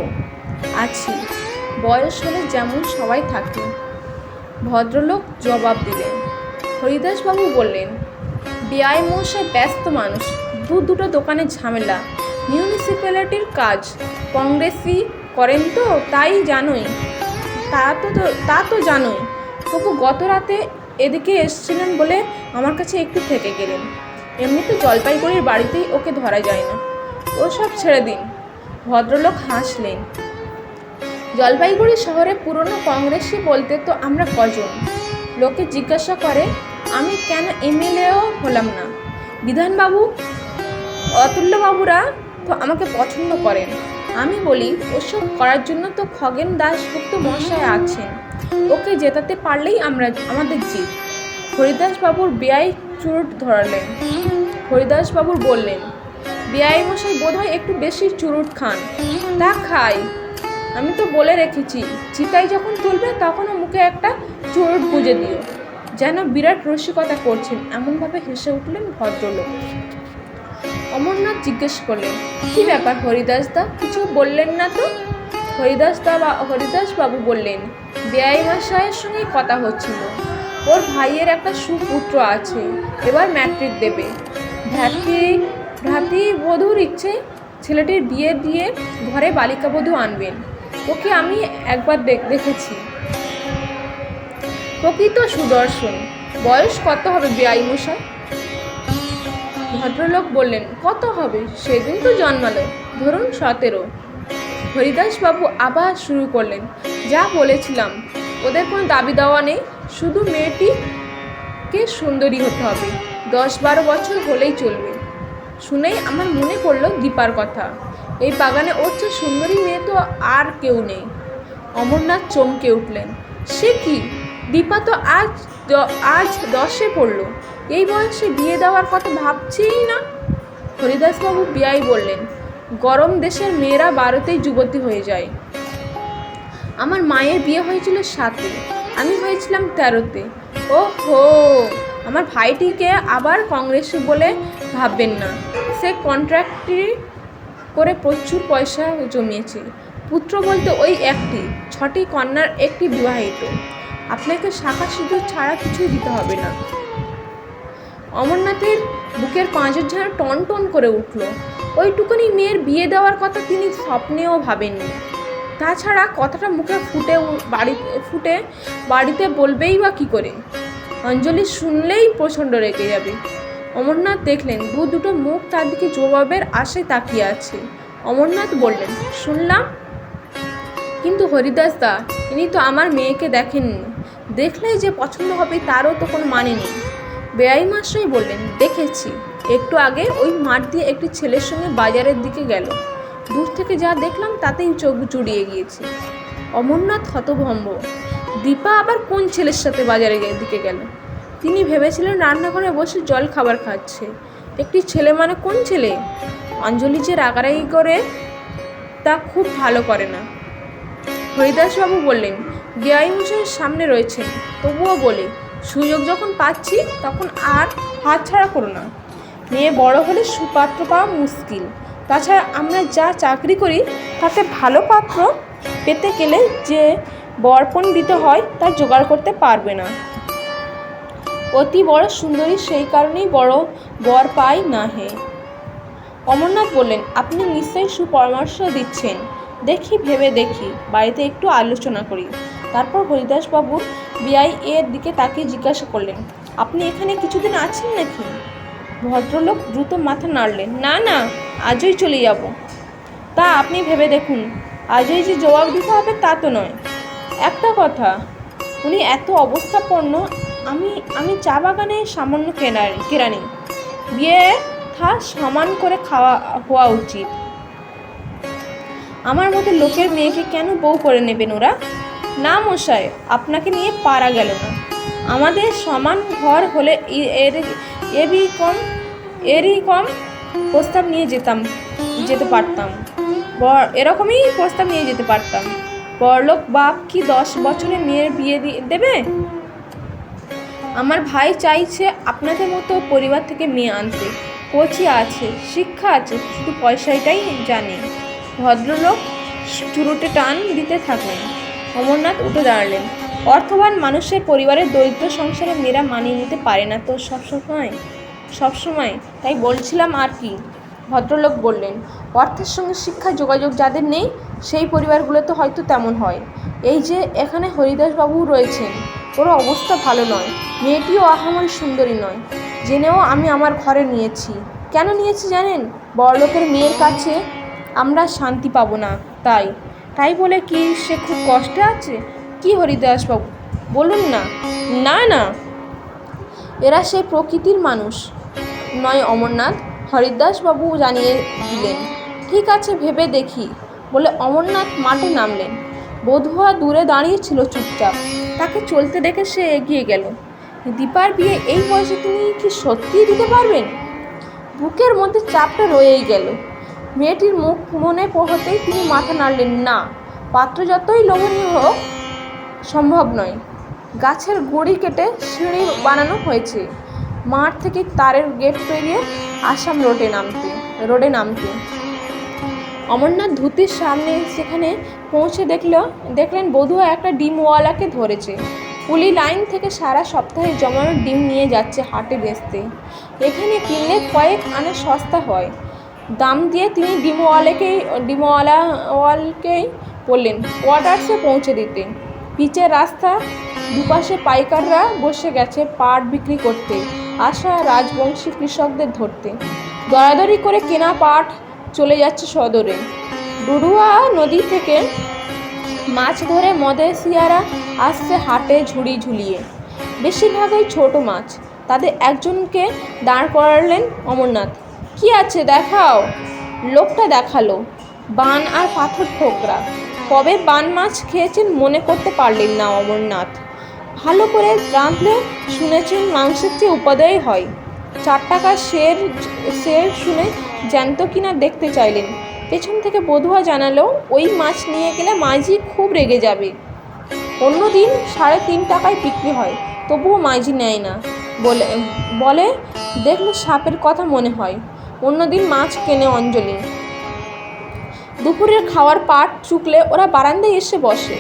আছি, বয়স হলে যেমন সবাই থাকে, ভদ্রলোক জবাব দিলেন। হরিদাসবাবু বললেন, বেয়াই মশাই ব্যস্ত মানুষ, দুটো দোকানে ঝামেলা, মিউনিসিপ্যালিটির কাজ, কংগ্রেসই করেন তো, তা তো জানোই। তবু গত রাতে এদিকে এসেছিলেন বলে আমার কাছে একটু থেকে গেলেন। এমনিতে জলপাইগুড়ির বাড়িতেই ওকে ধরা যায় না। ওসব ছেড়ে দিন। ভদ্রলোক হাসলেন। জলপাইগুড়ি শহরে পুরনো কংগ্রেসি বলতে তো আমরা কজন? লোকে জিজ্ঞাসা করে আমি কেন এমএলএও হলাম না। বিধানবাবু, অতুল্যবাবুরা তো আমাকে পছন্দ করেন। আমি বলি, ওসব করার জন্য তো খগেন দাশগুপ্ত মশাই আছেন, ওকে জেতাতে পারলেই আমাদের জিত। হরিদাসবাবুর বেয়াই চুরুট ধরালেন। হরিদাসবাবু বললেন, বেয়াই মশাই বোধহয় একটু বেশি চুরুট খান। তা খাই, আমি তো বলে রেখেছি, চিতাই যখন তুলবে তখনও মুখে একটা চুরুট গুঁজে দিও। যেন বিরাট রসিকতা করছেন এমনভাবে হেসে উঠলেন ভদ্রলোক। অমরনাথ জিজ্ঞেস করলেন, কী ব্যাপার হরিদাসদা, কিছু বললেন না তো? হরিদাসবাবু বললেন, বেয়াই মশাইয়ের সঙ্গে কথা হচ্ছিল। ওর ভাইয়ের একটা সুপুত্র আছে, এবার ম্যাট্রিক দেবে। ভ্রাতৃবধূর ইচ্ছে ছেলেটির বিয়ে দিয়ে ঘরে বালিকাবধূ আনবেন। ওকে আমি একবার দেখেছি, প্রকৃত সুদর্শন। বয়স কত হবে বেয়াই মশাই? ভদ্রলোক বললেন, কত হবে, সেদিন তো জন্মালো, ধরুন 17। হরিদাসবাবু আবার শুরু করলেন, যা বলেছিলাম, ওদের কোনো দাবি দেওয়া নেই, শুধু মেয়েটিকে সুন্দরী হতে হবে, 10-12 বছর হলেই চলবে। শুনেই আমার মনে পড়ল দীপার কথা। এই বাগানে ওর চেয়ে সুন্দরী মেয়ে তো আর কেউ নেই। অমরনাথ চমকে উঠলেন, সে কি, দীপা তো আজ 10-এ পড়ল, এই বয়সে বিয়ে দেওয়ার কথা ভাবছেই না। হরিদাসবাবু বেয়াই বললেন, গরম দেশের মেয়েরা 12তেই যুবতী হয়ে যায়। আমার মায়ের বিয়ে হয়েছিল 7-এ, আমি হয়েছিলাম 13-তে। ওহো, আমার ভাইটিকে আবার কংগ্রেসি বলে ভাববেন না, সে কন্ট্রাক্টরি করে প্রচুর পয়সা জমিয়েছে। পুত্র বলতে ওই একটি, 6টি কন্যার একটি বিবাহিত। আপনাকে শাখা সিঁদুর ছাড়া কিছুই দিতে হবে না। অমরনাথের বুকের পাঁজর যেন টন টন করে উঠল। ওইটুকুনি মেয়ের বিয়ে দেওয়ার কথা তিনি স্বপ্নেও ভাবেননি। তাছাড়া কথাটা মুখে ফুটে বাড়িতে বলবেই বা কী করে? অঞ্জলি শুনলেই প্রচণ্ড রেগে যাবে। অমরনাথ দেখলেন দুটো মুখ তার দিকে জবাবের আশায় তাকিয়ে আছে। অমরনাথ বললেন, শুনলাম, কিন্তু হরিদাসদা, ইনি তো আমার মেয়েকে দেখেননি, দেখলেই যে পছন্দ হবে তারও তো কোনো মানে নেই। বেয়াই মশাই বললেন, দেখেছি, একটু আগে ওই মাঠ দিয়ে একটি ছেলের সঙ্গে বাজারের দিকে গেল। দূর থেকে যা দেখলাম তাতেই চোখ জুড়িয়ে গিয়েছে। অমরনাথ হতভম্ব। দীপা আবার কোন ছেলের সাথে বাজারের দিকে গেল? তিনি ভেবেছিলেন রান্নাঘরে বসে জল খাবার খাচ্ছে। একটি ছেলে মানে কোন ছেলে? অঞ্জলি যে রাগারাগি করে তা খুব ভালো করে না। হরিদাসবাবু বললেন, বেয়াই মশাইয়ের সামনে রয়েছেন, তবুও বলে, সুযোগ যখন পাচ্ছি তখন আর হাতছাড়া করো না। মেয়ে বড় হলে সুপাত্র পাওয়া মুশকিল। তাছাড়া আমরা যা চাকরি করি তাতে ভালো পাত্র পেতে গেলে যে বরপণ দিতে হয় তা জোগাড় করতে পারবে না। অতি বড় সুন্দরী সেই কারণেই বড় বর পায় না হে। অমরনাথ বললেন, আপনি নিশ্চয়ই সুপরামর্শ দিচ্ছেন। ভেবে দেখি, বাড়িতে একটু আলোচনা করি। তারপর হরিদাসবাবুর বেয়াই এর দিকে তাকিয়ে জিজ্ঞাসা করলেন, আপনি এখানে কিছুদিন আছেন নাকি? ভদ্রলোক দ্রুত মাথা নাড়লেন, না, আজই চলে যাব। তা আপনি ভেবে দেখুন, আজই যে জবাব দিতে হবে তা তো নয়। একটা কথা, উনি এত অবস্থাপন্ন, আমি চা বাগানে সামান্য কেরানি, বিয়ে থা সমান করে হওয়া উচিত। আমার মতো লোকের মেয়েকে কেন বউ করে নেবেন ওরা? না মশাই, আপনাকে নিয়ে পারা গেল না। আমাদের সমান ঘর হলে এরই কম প্রস্তাব নিয়ে যেতে পারতাম। এরকমই প্রস্তাব নিয়ে যেতে পারতাম। বড়লোক বাপ কি 10 বছরে মেয়ের বিয়ে দেবে? আমার ভাই চাইছে আপনাদের মতো পরিবার থেকে মেয়ে আনতে। কোচি আছে, শিক্ষা আছে, শুধু পয়সাটাই জানে। ভদ্রলোক চুরুটে টান দিতে থাকলেন। অমরনাথ উঠে দাঁড়ালেন। অর্থবান মানুষের পরিবারের দরিদ্র সংসারে মেয়েরা মানিয়ে নিতে পারে না তো সবসময়। তাই বলছিলাম আর কি। ভদ্রলোক বললেন, অর্থের সঙ্গে শিক্ষার যোগাযোগ যাদের নেই সেই পরিবারগুলোতে হয়তো তেমন হয়। এই যে এখানে হরিদাসবাবু রয়েছেন, ওর অবস্থা ভালো নয়। মেয়েটিও আহামরি সুন্দরী নয়। জেনেও আমি আমার ঘরে নিয়েছি। কেন নিয়েছি জানেন? বড়লোকের মেয়ের কাছে আমরা শান্তি পাবো না, তাই বলে কি সে খুব কষ্টে আছে? কি হরিদাসবাবু বলুন না। না, এরা সেই প্রকৃতির মানুষ নয় অমরনাথ, হরিদাসবাবু জানিয়ে দিলেন। ঠিক আছে, ভেবে দেখি বলে অমরনাথ মাঠে নামলেন। বধূয়া দূরে দাঁড়িয়েছিল চুপচাপ। তাকে চলতে দেখে সে এগিয়ে গেল। দীপার বিয়ে এই বয়সে তিনি কি সত্যিই দিতে পারবেন? বুকের মধ্যে চাপটা রয়েই গেল। মেয়েটির মুখ মনে হতেই তিনি মাথা নাড়লেন। না, পাত্র যতই লোভনীয় হোক সম্ভব নয়। গাছের গুঁড়ি কেটে সিঁড়ি বানানো হয়েছে। মাঠ থেকে তারের গেট পেরিয়ে আসাম রোডে নামতে অমরনাথ ধুতির সামনে সেখানে পৌঁছে দেখলেন বধূয়া একটা ডিমওয়ালাকে ধরেছে। পুলি লাইন থেকে সারা সপ্তাহে জমানো ডিম নিয়ে যাচ্ছে হাটে বেচতে। এখানে কিনলে কয়েক আনা সস্তা হয়। দাম দিয়ে তিনি ডিমওয়ালাকেই বললেন কোয়ার্টার্সে পৌঁছে দিতে। পিচের রাস্তা, দুপাশে পাইকাররা বসে গেছে পাট বিক্রি করতে আসা রাজবংশী কৃষকদের ধরতে। দরাদরি করে কেনা পাট চলে যাচ্ছে সদরে। ডুডুয়া নদী থেকে মাছ ধরে মদেশিয়ারা আসছে হাটে ঝুড়ি ঝুলিয়ে। বেশিরভাগই ছোট মাছ। তাদের একজনকে দাঁড় করালেন অমরনাথ। কি আছে দেখাও। লোকটা দেখালো বান আর পাথর ঠোকরা। কবে বান মাছ খেয়েছেন মনে করতে পারলেন না অমরনাথ। ভালো করে রাঁধলে শুনেছেন মাংসের চেয়ে উপাদেয় হয়। 4 টাকা শের শুনে জ্যান্ত কিনা দেখতে চাইলেন। পেছন থেকে বধূয়া জানালো ওই মাছ নিয়ে গেলে মাঝি খুব রেগে যাবে। অন্যদিন 3.5 টাকায় বিক্রি হয়, তবুও মাঝি নেয় না বলে দেখলে সাপের কথা মনে হয়। অন্যদিন মাছ কেনে অঞ্জলি। দুপুরের খাওয়ার পাট চুকলে ওরা বারান্দায় এসে বসে।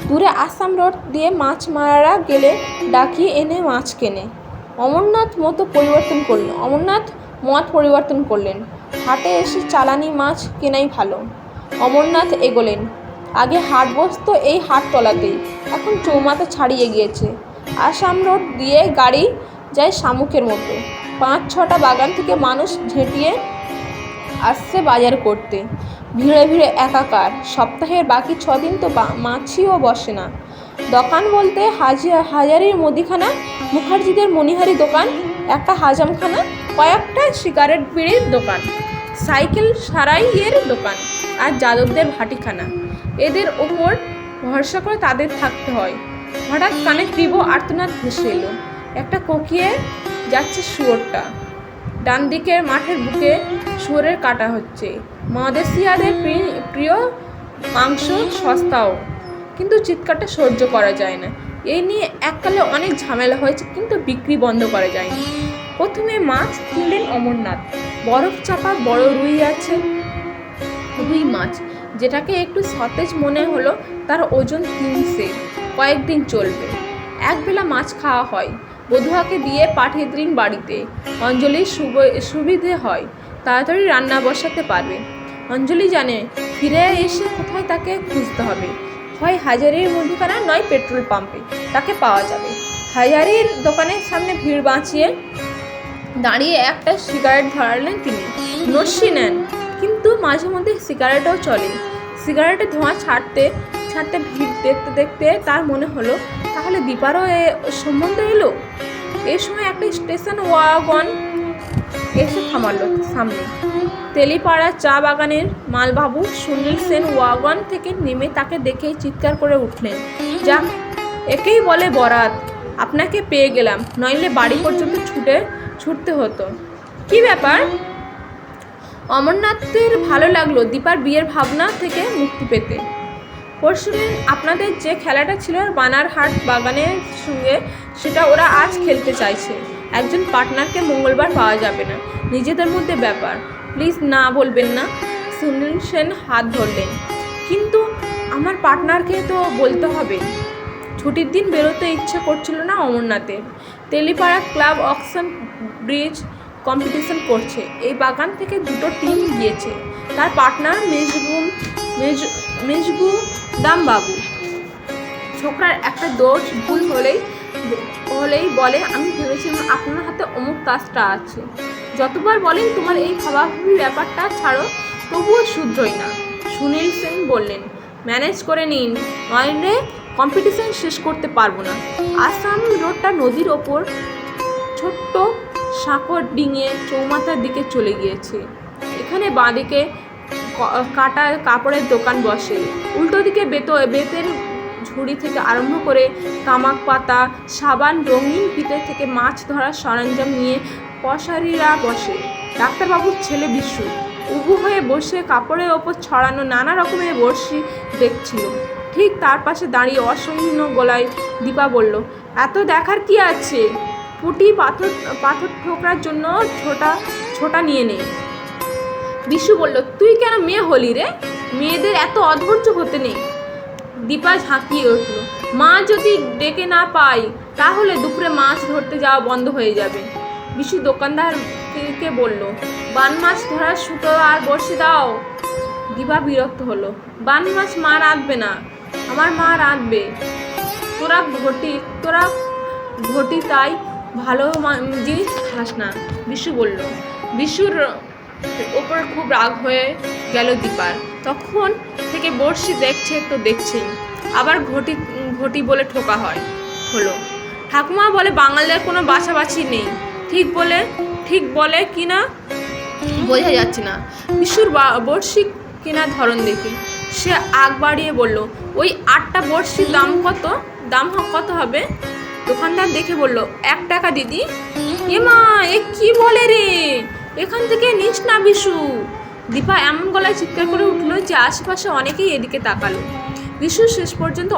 দূরে আসাম রোড দিয়ে মাছ মারারা গেলে ডাকিয়ে এনে মাছ কেনে। অমরনাথ মত পরিবর্তন করলেন। হাটে এসে চালানি মাছ কেনাই ভালো। অমরনাথ এগোলেন। আগে হাট বসতো এই হাটতলাতেই, এখন চৌমাথা ছাড়িয়ে গিয়েছে। আসাম রোড দিয়ে গাড়ি যায় শামুকের মতো। 5-6টা বাগান থেকে মানুষ ঝেঁটিয়ে আসছে বাজার করতে। ভিড়ে ভিড়ে একাকার। সপ্তাহের বাকি 6 দিন তো মাছিও বসে না। দোকান বলতে হাজারির মুদিখানা, মুখার্জিদের মণিহারি দোকান, একটা হাজামখানা, কয়েকটা সিগারেট বিড়ির দোকান, সাইকেল সারাইয়ের দোকান আর যাদবদের ভাটিখানা। এদের ওপর ভরসা করে তাদের থাকতে হয়। হঠাৎ কানে তীব্র আর্তনাদ ভেসে এলো। একটা কোকিয়ে যাচ্ছে শুয়োরটা। ডান দিকের মাঠের বুকে শুয়োরের কাটা হচ্ছে। মদেশিয়াদের প্রিয় মাংস সস্তাও, কিন্তু চিৎকারটা সহ্য করা যায় না। এই নিয়ে এককালে অনেক ঝামেলা হয়েছে, কিন্তু বিক্রি বন্ধ করা যায়নি। প্রথমে মাছ কিনলেন অমরনাথ। বরফ চাপা বড় রুই মাছ, যেটাকে একটু সতেজ মনে হলো। তার ওজন 3 সের। কয়েকদিন চলবে। একবেলা মাছ খাওয়া হয়। বধূয়াকে দিয়ে পাঠিয়ে দিন বাড়িতে। অঞ্জলির সুবিধে হয়, তাড়াতাড়ি রান্না বসাতে পারবে। অঞ্জলি জানে ফিরে এসে কোথায় তাকে খুঁজতে হবে। হয় হাজারির মুদিখানা, নয় পেট্রোল পাম্পে তাকে পাওয়া যাবে। হাজারির দোকানের সামনে ভিড় বাঁচিয়ে দাঁড়িয়ে একটা সিগারেট ধরালেন তিনি। নস্যি নেন, কিন্তু মাঝে মধ্যে সিগারেটও চলে। সিগারেটের ধোঁয়া ছাড়তে ভিড় দেখতে দেখতে তার মনে হলো তাহলে দীপারও সম্বন্ধ এলো। এই সময় একটা স্টেশন ওয়াগন এসে থামালো সামনে। তেলিপাড়া চা বাগানের মালবাবু সুনীল সেন ওয়াগন থেকে নেমে তাকে দেখেই চিৎকার করে উঠলেন, যাক, একেই বলে বরাত, আপনাকে পেয়ে গেলাম, নইলে বাড়ি পর্যন্ত ছুটতে হতো। কি ব্যাপার? অমরনাথের ভালো লাগলো দীপার বিয়ের ভাবনা থেকে মুক্তি পেতে। পরশুদিন আপনাদের যে খেলাটা ছিল বানারহাট বাগানের সঙ্গে, সেটা ওরা আজ খেলতে চাইছে। একজন পার্টনারকে মঙ্গলবার পাওয়া যাবে না, নিজেদের মধ্যে ব্যাপার, প্লিজ না বলবেন না। সুনীল সেন হাত ধরলেন। কিন্তু আমার পার্টনারকে তো বলতে হবে। ছুটির দিন বেরোতে ইচ্ছে করছিল না অমরনাথের। Telipara club auction bridge competition করছে, এই বাগান থেকে 2টো টিম গিয়েছে। তার পার্টনার মেজবু দাম বাবু। ছোকরার একটা দোষ ভুল হলেই বলে, আমি ভেবেছিলাম আপনার হাতে অমুক কাজটা আছে। যতবার বলেন তোমার এই ভাবাভাবি ব্যাপারটা ছাড়ো, তবুও শুধরোই না। সুনীল সেন বললেন, ম্যানেজ করে নিন, নইলে কম্পিটিশন শেষ করতে পারবো না। আসাম রোডটা নদীর ওপর ছোট্ট সাঁকর ডিঙিয়ে চৌমাথার দিকে চলে গিয়েছে। এখানে বাঁদিকে কাটা কাপড়ের দোকান বসে, উল্টো দিকে বেতের ঝুড়ি থেকে আরম্ভ করে তামাক পাতা, সাবান, রঙিন ফিতে থেকে মাছ ধরার সরঞ্জাম নিয়ে পশারিরা বসে। ডাক্তারবাবুর ছেলে বিশু উবু হয়ে বসে কাপড়ের ওপর ছড়ানো নানা রকমের বড়শি দেখছিল। ঠিক তার পাশে দাঁড়িয়ে অসহনীয় গলায় দীপা বলল, এত দেখার কি আছে, পুঁটি পাথর ঠোকরার জন্য ছোটা নিয়ে নে। বিশু বলল, তুই কেন মেয়ে হলি রে? মেয়েদের এত অধৈর্য হতে নেই। দীপা ঝাঁকিয়ে উঠল, মা যদি ডেকে না পাই তাহলে দুপুরে মাছ ধরতে যাওয়া বন্ধ হয়ে যাবে। বিশু দোকানদারকে বলল, বান মাছ ধরার সুতো আর বড়শি দাও। দীপা বিরক্ত হলো, বান মাছ মা রাঁধবে না, আমার মা রাঁধবে, তোরা ঘটি তাই ভালো জিনিস খাস না। বিশু বলল। বিশুর ওপর খুব রাগ হয়ে গেল দীপার। তখন থেকে বড়শি দেখছে তো দেখছেই, আবার ঘটি বলে ঠোকা হলো। ঠাকুমা বলে বাঙালিদের কোনো বাছাবাছি নেই, ঠিক বলে কি না বোঝা যাচ্ছে না। বিশুর বড়শি কেনার ধরন দেখে সে আগ বাড়িয়ে বলল, ওই 8টা বড়শির দাম কত হবে? দোকানদার দেখে বলল, 1 টাকা দিদি। এ মা, এ কি বলে রে, এখান থেকে নিস না বিশু। দীপা এমন গলায় চিৎকার করে উঠল যে আশেপাশে অনেকেই এদিকে তাকালো। বিশু শেষ পর্যন্ত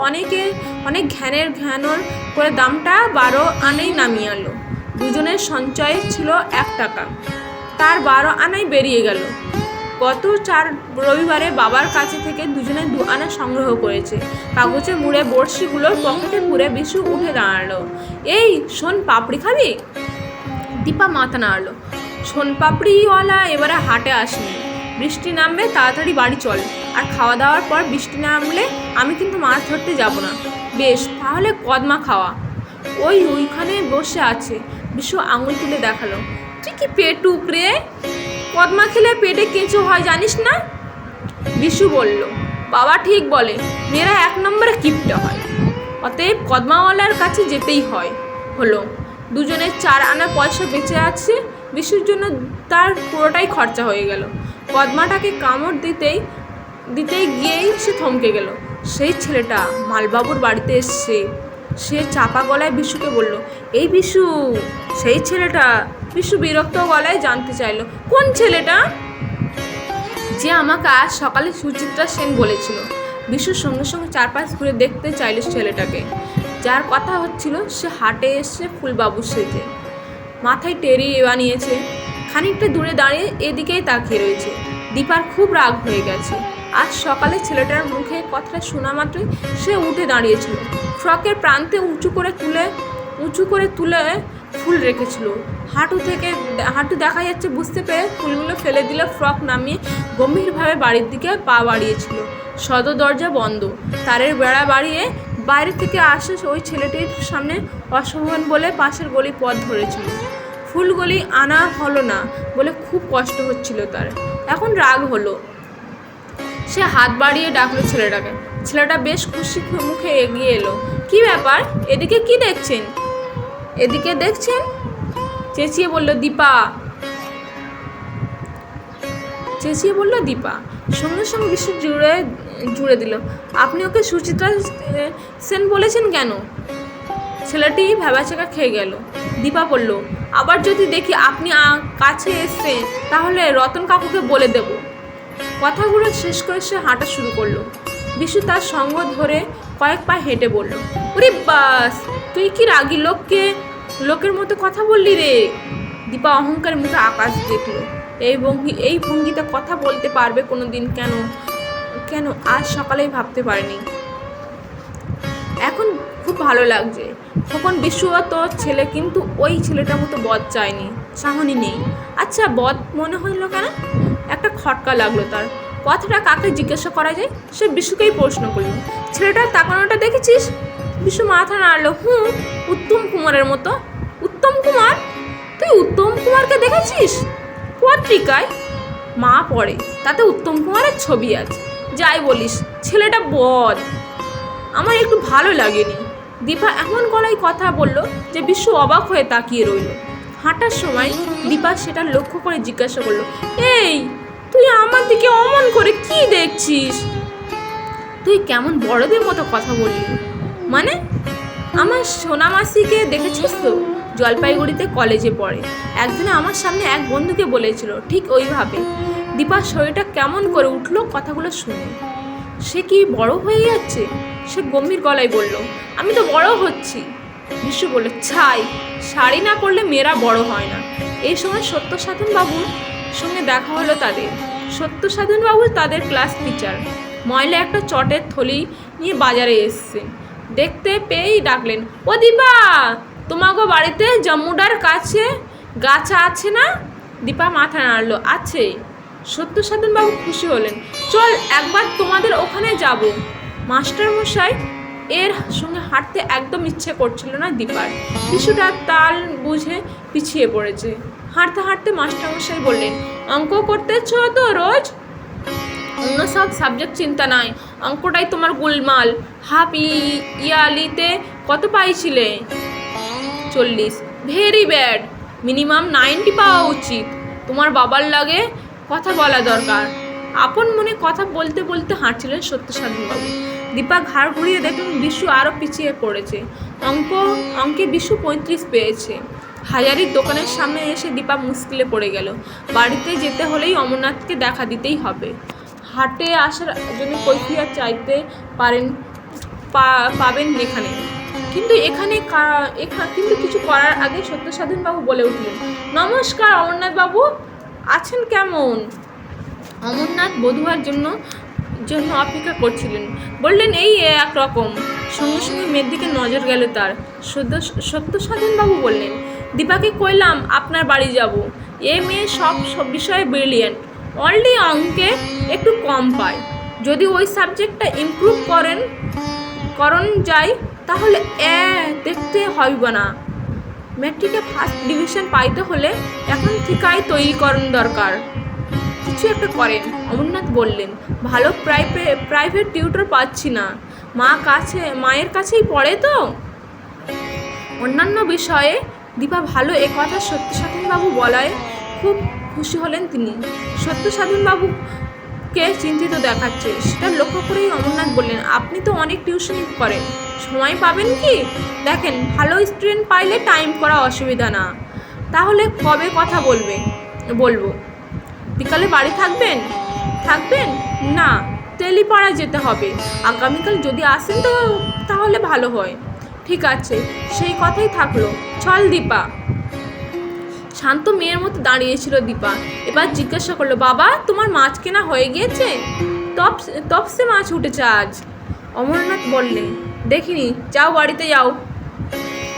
অনেক ঘ্যানর করে দামটা 12 আনাই নামিয়ে আনলো। দুজনের সঞ্চয় ছিল 1 টাকা, তার 12 আনাই বেরিয়ে গেল। গত 4 রবিবারে বাবার কাছে থেকে দুজনে 2 আনা সংগ্রহ করেছে। কাগজে মুড়ে বড়শিগুলোর পকেটে পুরে বিশু উঠে দাঁড়ালো। এই শোন পাপড়ি খাবি? দীপা মাথা নাড়ল। শোন পাপড়িওয়ালা এবারে হাটে আসেনি, বৃষ্টি নামবে, তাড়াতাড়ি বাড়ি চল, আর খাওয়া দাওয়ার পর বৃষ্টি নামলে আমি কিন্তু মাছ ধরতে যাব না। বেশ, তাহলে কদমা খাওয়া ওইখানে বসে আছে। বিশু আঙুল তুলে দেখালো, তুই কি পেটুক রে, কদমা খেলে পেটে কেঁচো হয় জানিস না? বিশু বলল, বাবা ঠিক বলে, মেয়েরা 1 নম্বরে কিপটে হয়, অতএব কদমাওয়ালার কাছে যেতেই হলো। দুজনের 4 আনা পয়সা বেঁচে আছে। বিশুর জন্য তার পুরোটাই খরচা হয়ে গেল। কদমাটাকে কামড় দিতেই গিয়েই সে থমকে গেল। সেই ছেলেটা মালবাবুর বাড়িতে এসছে। সে চাপা গলায় বিশুকে বলল, এই বিশু, সেই ছেলেটা। বিশু বিরক্ত গলায় জানতে চাইল, কোন ছেলেটা? যে আমাকে আজ সকালে সুচিত্রা সেন বলেছিল। বিশুর সঙ্গে সঙ্গে চারপাশ ঘুরে দেখতে চাইল ছেলেটাকে। যার কথা হচ্ছিল সে হাটে এসে ফুলবাবুর সেজে, মাথায় টেরি বানিয়েছে, খানিকটা দূরে দাঁড়িয়ে এদিকেই তাকিয়ে রয়েছে। দীপার খুব রাগ হয়ে গেছে। আজ সকালে ছেলেটার মুখে কথাটা শোনা মাত্রই সে উঠে দাঁড়িয়েছিল। ফ্রকের প্রান্তে উঁচু করে তুলে ফুল রেখেছিল। হাঁটু দেখা যাচ্ছে বুঝতে পেরে ফুলগুলো ফেলে দিলে ফ্রক নামিয়ে গম্ভীরভাবে বাড়ির দিকে পা বাড়িয়েছিল। সদর দরজা বন্ধ, তারের বেড়া বাড়িয়ে বাইরে থেকে আসে ওই ছেলেটির সামনে অশোভন বলে পাশের গলি পথ ধরেছিল। ফুলগুলি আনা হলো না বলে খুব কষ্ট হচ্ছিল তার। এখন রাগ হলো। সে হাত বাড়িয়ে ডাকলো ছেলেটাকে। ছেলেটা বেশ খুশি মুখে এগিয়ে এলো। কি ব্যাপার, এদিকে কি দেখছেন? চেঁচিয়ে বলল দীপা। চেঁচিয়ে বলল দীপা। সঙ্গে সঙ্গে বিশু জুড়ে দিল, আপনি ওকে সুচিত্রা সেন বলেছেন কেন? ছেলেটি ভ্যাবাচাকা খেয়ে গেল। দীপা বলল, আবার যদি দেখি আপনি কাছে এসছেন তাহলে রতন কাকুকে বলে দেব। কথাগুলো শেষ করে সে হাঁটা শুরু করলো। বিশু তার সঙ্গ ধরে কয়েক পা হেঁটে বলল, ওরে বাস, তুই কি রাগী লোকের মতো কথা বললি রে? দীপা অহংকারের মুখে আকাশ দেখল। এই ভঙ্গিতে কথা বলতে পারবে কোনো দিন? কেন আজ সকালেই ভাবতে পারিনি। এখন খুব ভালো লাগছে খোকন। বিশুও তোর ছেলে, কিন্তু ওই ছেলেটার মতো বদ চায়নি, চাহনি নেই। আচ্ছা, বদ মনে হইল কেন? একটা খটকা লাগলো তার। কথাটা কাকে জিজ্ঞাসা করা যায়? সে বিশুকেই প্রশ্ন করল, ছেলেটার তাকানোটা দেখেছিস? বিশু মাথা নাড়ল, উত্তম কুমারের মতো। উত্তম কুমার? তুই উত্তম কুমারকে দেখেছিস? পত্রিকায় মা পড়ে, তাতে উত্তম কুমারের ছবি আছে। যাই বলিস, ছেলেটা বদ, আমার একটু ভালো লাগেনি। দীপা এমন গলায় কথা বলল যে বিশু অবাক হয়ে তাকিয়ে রইল। হাঁটার সময় দীপা সেটা লক্ষ্য করে জিজ্ঞাসা করলো, এই তুই আমার দিকে অমন করে কি দেখছিস? তুই কেমন বড়দের মতো কথা বললি? মানে? আমার সোনা মাসিকে দেখেছিস তো? জলপাইগুড়িতে কলেজে পড়ে। একদিন আমার সামনে এক বন্ধুকে বলেছিল ঠিক ওইভাবে। দীপার শরীরটা কেমন করে উঠলো কথাগুলো শুনে। সে কি বড় হয়ে যাচ্ছে? সে গম্ভীর গলায় বলল, আমি তো বড় হচ্ছি। বিশু বলল, ছাই, শাড়ি না পরলে মেয়েরা বড় হয় না। এই সময় সত্যসাধন বাবুর সঙ্গে দেখা হলো তাদের। সত্যসাধন বাবু তাদের ক্লাস টিচার। ময়লা একটা চটের থলি নিয়ে বাজারে এসছে। দেখতে পেয়েই ডাকলেন, ও দীপা, তোমাগো বাড়িতে জম্মুডার কাছে গাছা আছে না? দীপা মাথা নাড়ল, আছে। সত্যসাধন বাবু খুশি হলেন, চল একবার তোমাদের ওখানে যাব। মাস্টারমশাই এর সঙ্গে হাঁটতে একদম ইচ্ছে করছিল না দীপার। কিছুটা তাল বুঝে পিছিয়ে পড়েছে। হাঁটতে হাঁটতে মাস্টারমশাই বললেন, অঙ্ক করতেছ তো রোজ? অন্য সব সাবজেক্ট চিন্তা নাই, অঙ্কটাই তোমার গোলমাল। হাফ ইয়ারলিতে কত পাইছিলে? 40। ভেরি ব্যাড, মিনিমাম 90 পাওয়া উচিত। তোমার বাবার লাগে কথা বলা দরকার। আপন মনে কথা বলতে বলতে হাঁটছিলেন সত্যসাধনবাবু। দীপা ঘাড় ঘুরিয়ে দেখলেন বিশু আরও পিছিয়ে পড়েছে। অঙ্কে বিশু 35 পেয়েছে। হাজারির দোকানের সামনে এসে দীপা মুশকিলে পড়ে গেল। বাড়িতে যেতে হলেই অমরনাথকে দেখা দিতেই হবে। হাটে আসার জন্য কৈফিয়ত চাইতে পাবেন এখানে। কিন্তু কিন্তু কিছু করার আগে সত্যসাধনবাবু বলে উঠলেন, নমস্কার অমরনাথবাবু, আছেন কেমন? অমরনাথ বধুয়ার জন্য অপেক্ষা করছিলেন। বললেন, এই একরকম। সঙ্গে সঙ্গে মেয়ের দিকে নজর গেল তার। সত্যসাধনবাবু বললেন, দীপাকে কইলাম আপনার বাড়ি যাব। এ মেয়ে সব বিষয়ে ব্রিলিয়েন্ট, অনলি অঙ্কে একটু কম পায়। যদি ওই সাবজেক্টটা ইমপ্রুভ করন যায় তাহলে দেখতে হইব না। ম্যাট্রিকে ফার্স্ট ডিভিশন পাইতে হলে এখন ঠিকাই তৈরি করণ দরকার। কিছু একটা করেন। অমরনাথ বললেন, ভালো প্রাইভেট টিউটর পাচ্ছি না। মায়ের কাছেই পড়ে তো। অন্যান্য বিষয়ে দীপা ভালো, এ কথা সত্যসাধনবাবু বলায় খুব খুশি হলেন তিনি। সত্যসাধনবাবুকে চিন্তিত দেখাচ্ছে সেটা লক্ষ্য করেই অমরনাথ বললেন, আপনি তো অনেক টিউশনি করেন, সময় পাবেন কি? দেখেন, ভালো স্টুডেন্ট পাইলে টাইম করা অসুবিধা না। তাহলে কবে কথা বলবো? বিকালে বাড়ি থাকবেন? না, তেলিপাড়া যেতে হবে। আগামীকাল যদি আসেন তো তাহলে ভালো হয়। ঠিক আছে, সেই কথাই থাকলো। চল দীপা। শান্ত মেয়ের মতো দাঁড়িয়েছিল দীপা। এবার জিজ্ঞাসা করলো, বাবা, তোমার মাছ কেনা হয়ে গিয়েছে? তপসে মাছ উঠেছে আজ। অমরনাথ বললে, দেখিনি, যাও বাড়িতে যাও।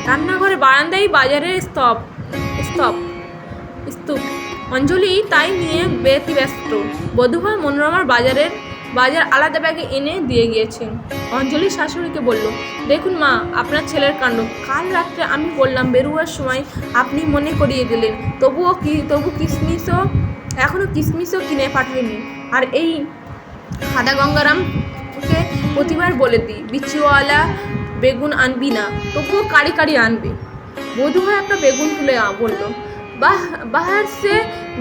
রান্নাঘরে বারান্দায় বাজারের স্তূপ। অঞ্জলি তাই নিয়ে ব্যস্ত। বোধহয় মনোরমার বাজার আলাদা ব্যাগে এনে দিয়ে গিয়েছেন। অঞ্জলি শাশুড়িকে বলল, দেখুন মা, আপনার ছেলের কাণ্ড। কাল রাত্রে আমি বললাম বেরোয়ার সময় আপনি মনে করিয়ে দিলেন। তবু এখনও কিসমিসও কিনে পাঠায়নি। আর এই হাদা গঙ্গারামকে প্রতিবার বলে দিই বিচিওয়ালা বেগুন আনবি না, তবুও কারি আনবে। বোধহয় একটা বেগুন তুলে বলল, बाहर से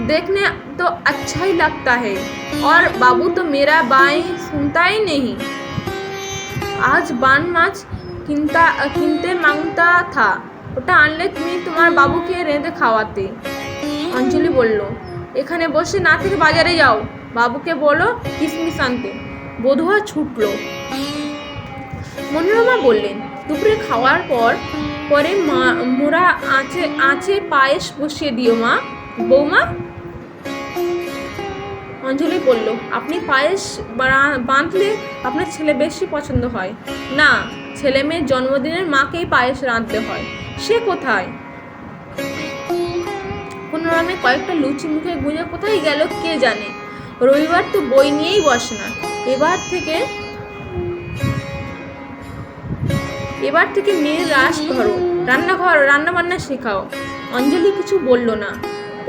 देखने तो अच्छा ही लगता है और बाबू तो मेरा बाई सुनता ही नहीं। आज बान माछ কিনতে মাংতা থা, ওটা আনলে তুমি তোমার বাবুকে রেঁধে খাওয়াতে। অঞ্জলি বলল, এখানে বসে না থেকে বাজারে যাও, বাবুকে বলো কিশমিশ আনতে। বধূয়া ছুটল। মনোরমা বললেন, দুপুরে খাওয়ার পরে মোরা আঁচে পায়েস বসিয়ে দিও বৌমা। অঞ্জলি বলল, আপনি পায়েস বাঁধলে আপনার ছেলে বেশি পছন্দ হয় না, ছেলে মেয়ের জন্মদিনের মাকেই পায়েস রাঁধতে হয়। সে কোথায়? কোনোরমে কয়েকটা লুচি মুখে গুঁজে কোথায় গেল কে জানে। রবিবার তো বই নিয়েই বসে না। এবার থেকে মেয়ের রাস ধরো, রান্না বান্না শেখাও। অঞ্জলি কিছু বলল না।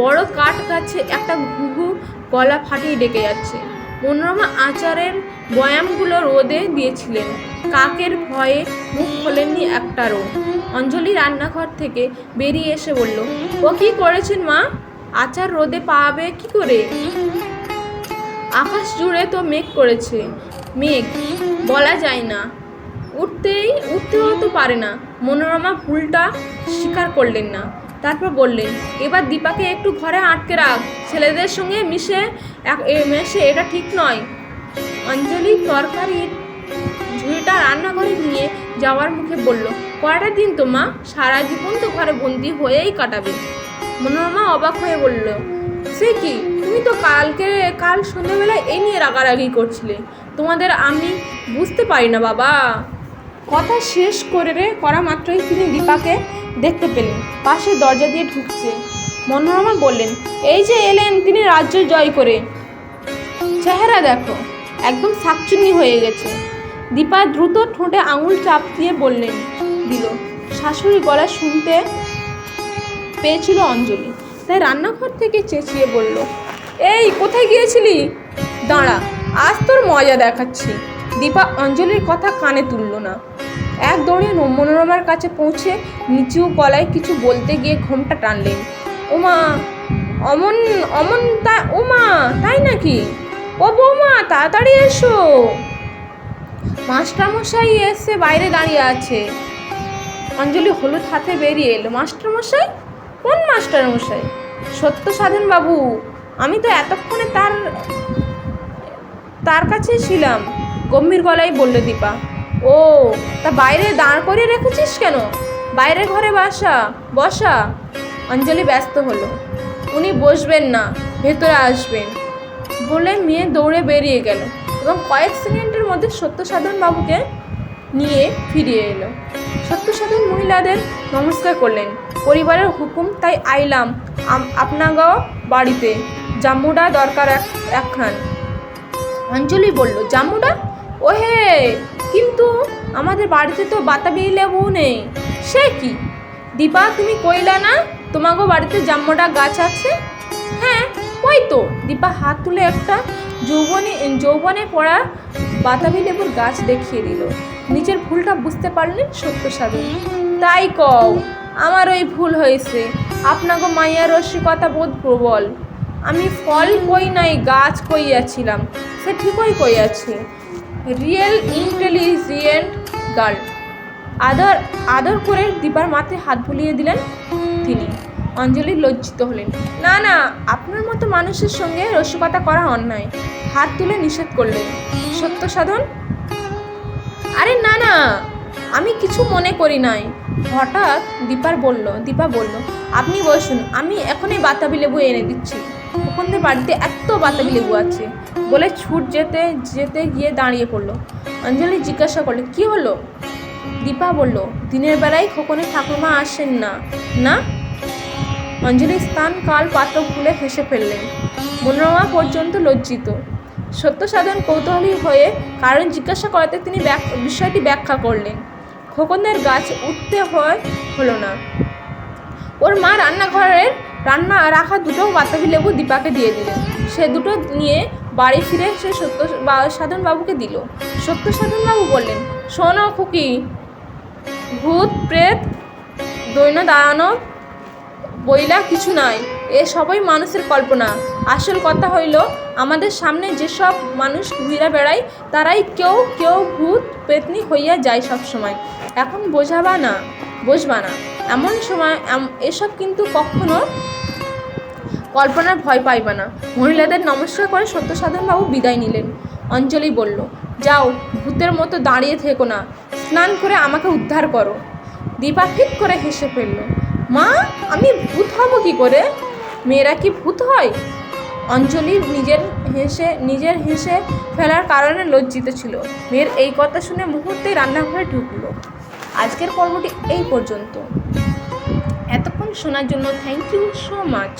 বড় কাঠ গাছে একটা ঘুঘু গলা ফাটিয়ে ডেকে যাচ্ছে। মনোরমা আচারের বয়ামগুলো রোদে দিয়েছিলেন। কাকের ভয়ে মুখ খোলেননি একটারও। অঞ্জলি রান্নাঘর থেকে বেরিয়ে এসে বলল, ও কি করেছেন মা? আচার রোদে পাবে কি করে? আকাশ জুড়ে তো মেঘ করেছে। মেঘ বলা যায় না, উঠতেও তো পারে না। মনোরমা ভুলটা স্বীকার করলেন না। তারপর বললেন, এবার দীপাকে একটু ঘরে আটকে রাখ, ছেলেদের সঙ্গে মিশে এটা ঠিক নয়। অঞ্জলি তরকারির ঝুড়িটা রান্নাঘরে নিয়ে যাওয়ার মুখে বলল, কয়টা দিন তো মা, সারা জীবন তো ঘরে বন্দি হয়েই কাটাবে। মনোরমা অবাক হয়ে বলল, সে কি, তুমি তো কাল সন্ধ্যাবেলায় এই নিয়ে রাগারাগি করছিলে। তোমাদের আমি বুঝতে পারি না বাবা। কথা শেষ করা মাত্রই তিনি দীপাকে দেখতে পেলেন, পাশে দরজা দিয়ে ঢুকছে। মনোরমা বললেন, এই যে এলেন তিনি রাজ্য জয় করে। চেহারা দেখো, একদম শাকচুন্নি হয়ে গেছে। দীপা দ্রুত ঠোঁটে আঙুল চাপ দিয়ে দিল। শাশুড়ি গলা শুনতে পেয়েছিল অঞ্জলি, তাই রান্নাঘর থেকে চেঁচিয়ে বলল, এই কোথায় গিয়েছিলি? দাঁড়া, আজ তোর মজা দেখাচ্ছি। দীপা অঞ্জলির কথা কানে তুলল না। এক দৌড়ে মনোরমার কাছে পৌঁছে নিচু গলায় কিছু বলতে গিয়ে ঘোমটা টানলেন। ওমা, ওমা তাই নাকি? ও বৌমা, তাড়াতাড়ি এসো। মাস্টারমশাই এসে বাইরে দাঁড়িয়ে আছে। অঞ্জলি হলুদ হাতে বেরিয়ে এলো। মাস্টারমশাই? কোন মাস্টারমশাই? সত্য সাধন বাবু। আমি তো এতক্ষণে তার কাছে ছিলাম, গম্ভীর গলায় বলল দীপা। ও, তা বাইরে দাঁড় করিয়ে রেখেছিস কেন? বাইরে ঘরে বসা। অঞ্জলি ব্যস্ত হলো। উনি বসবেন না, ভেতরে আসবেন বলে মেয়ে দৌড়ে বেরিয়ে গেল এবং কয়েক সেকেন্ডের মধ্যে সত্যসাধন বাবুকে নিয়ে ফিরিয়ে এলো। সত্যসাধন মহিলাদের নমস্কার করলেন। পরিবারের হুকুম, তাই আইলাম আপনাগাঁও বাড়িতে, জাম্মুডা দরকার একখান। অঞ্জলি বলল, জাম্মুডা? ও হে, কিন্তু আমাদের বাড়িতে তো বাতাবি লেবু নেই। সে কি দীপা, তুমি কইলা না তোমাগো বাড়িতে জাম্মুডা গাছ আছে? হ্যাঁ, ওই তো। দীপা হাত তুলে একটা যৌবনে পড়া বাতাবি লেবুর গাছ দেখিয়ে দিল। নিজের ভুলটা বুঝতে পারলেন সত্যসাধন। তাই কও, আমার ওই ভুল হয়েছে। আপনাগো মাইয়ার রসিকতা বোধ প্রবল। আমি ফল কই নাই, গাছ কইয়াছিলাম। সে ঠিকই কইয়াছি। Real intelligent girl. আদর করে দীপার মাথায় হাত বুলিয়ে দিলেন তিনি। অঞ্জলি লজ্জিত হলেন। না, আপনার মতো মানুষের সঙ্গে রসিকতা করা অন্যায়। হাত তুলে নিষেধ করলেন সত্যসাধন। আরে না, আমি কিছু মনে করি নাই। হঠাৎ দীপা বলল, আপনি বসুন, আমি এখনই বাতাবি লেবু এনে দিচ্ছি। খোকনদের বাড়িতে এত বাতাবি লেবু আছে বলে ছুট যেতে গিয়ে দাঁড়িয়ে পড়ল। অঞ্জলি জিজ্ঞাসা করলে, কি হলো? দীপা বলল, দিনের বেলায় খোকনের ঠাকুরমা আসেন না। অঞ্জলি স্থান কাল পাত্র খুলে হেসে ফেললেন। মনোরমা পর্যন্ত লজ্জিত। সত্যসাধন কৌতূহলী হয়ে কারণ জিজ্ঞাসা করাতে তিনি বিষয়টি ব্যাখ্যা করলেন। খোকনদের গাছ উঠতে হলো না। ওর মা রান্না রাখা দুটো বাতাবি লেবু দীপাকে দিয়ে দিলেন। সে দুটো নিয়ে বাড়ি ফিরে সে সত্যসাধন বাবুকে দিল। সত্যসাধন বাবু বললেন, শোনো খুকি, ভূত প্রেত দৈন্য দানব বইলা কিছু নাই, এ সবই মানুষের কল্পনা। আসল কথা হইল, আমাদের সামনে যেসব মানুষ ঘুরে বেড়ায় তারাই কেউ কেউ ভূত পেতনি হইয়া যায় সব সময়। এখন বসবা না এমন সময় এসব কিন্তু কখনো কল্পনার ভয় পাইবা না। মহিলাদের নমস্কার করে সত্যসাধনবাবু বিদায় নিলেন। অঞ্জলি বলল, যাও, ভূতের মতো দাঁড়িয়ে থেকো না, স্নান করে আমাকে উদ্ধার করো। দীপা ফিক করে হেসে ফেলল। মা, আমি ভূত হব কি করে? মেয়েরা কি ভূত হয়? অঞ্জলি নিজের হেসে ফেলার কারণে লজ্জিত ছিল। মেয়ের এই কথা শুনে মুহূর্তেই রান্নাঘরে ঢুকলো। আজকের পর্বটি এই পর্যন্ত। এতক্ষণ শোনার জন্য থ্যাংক ইউ সো মাচ।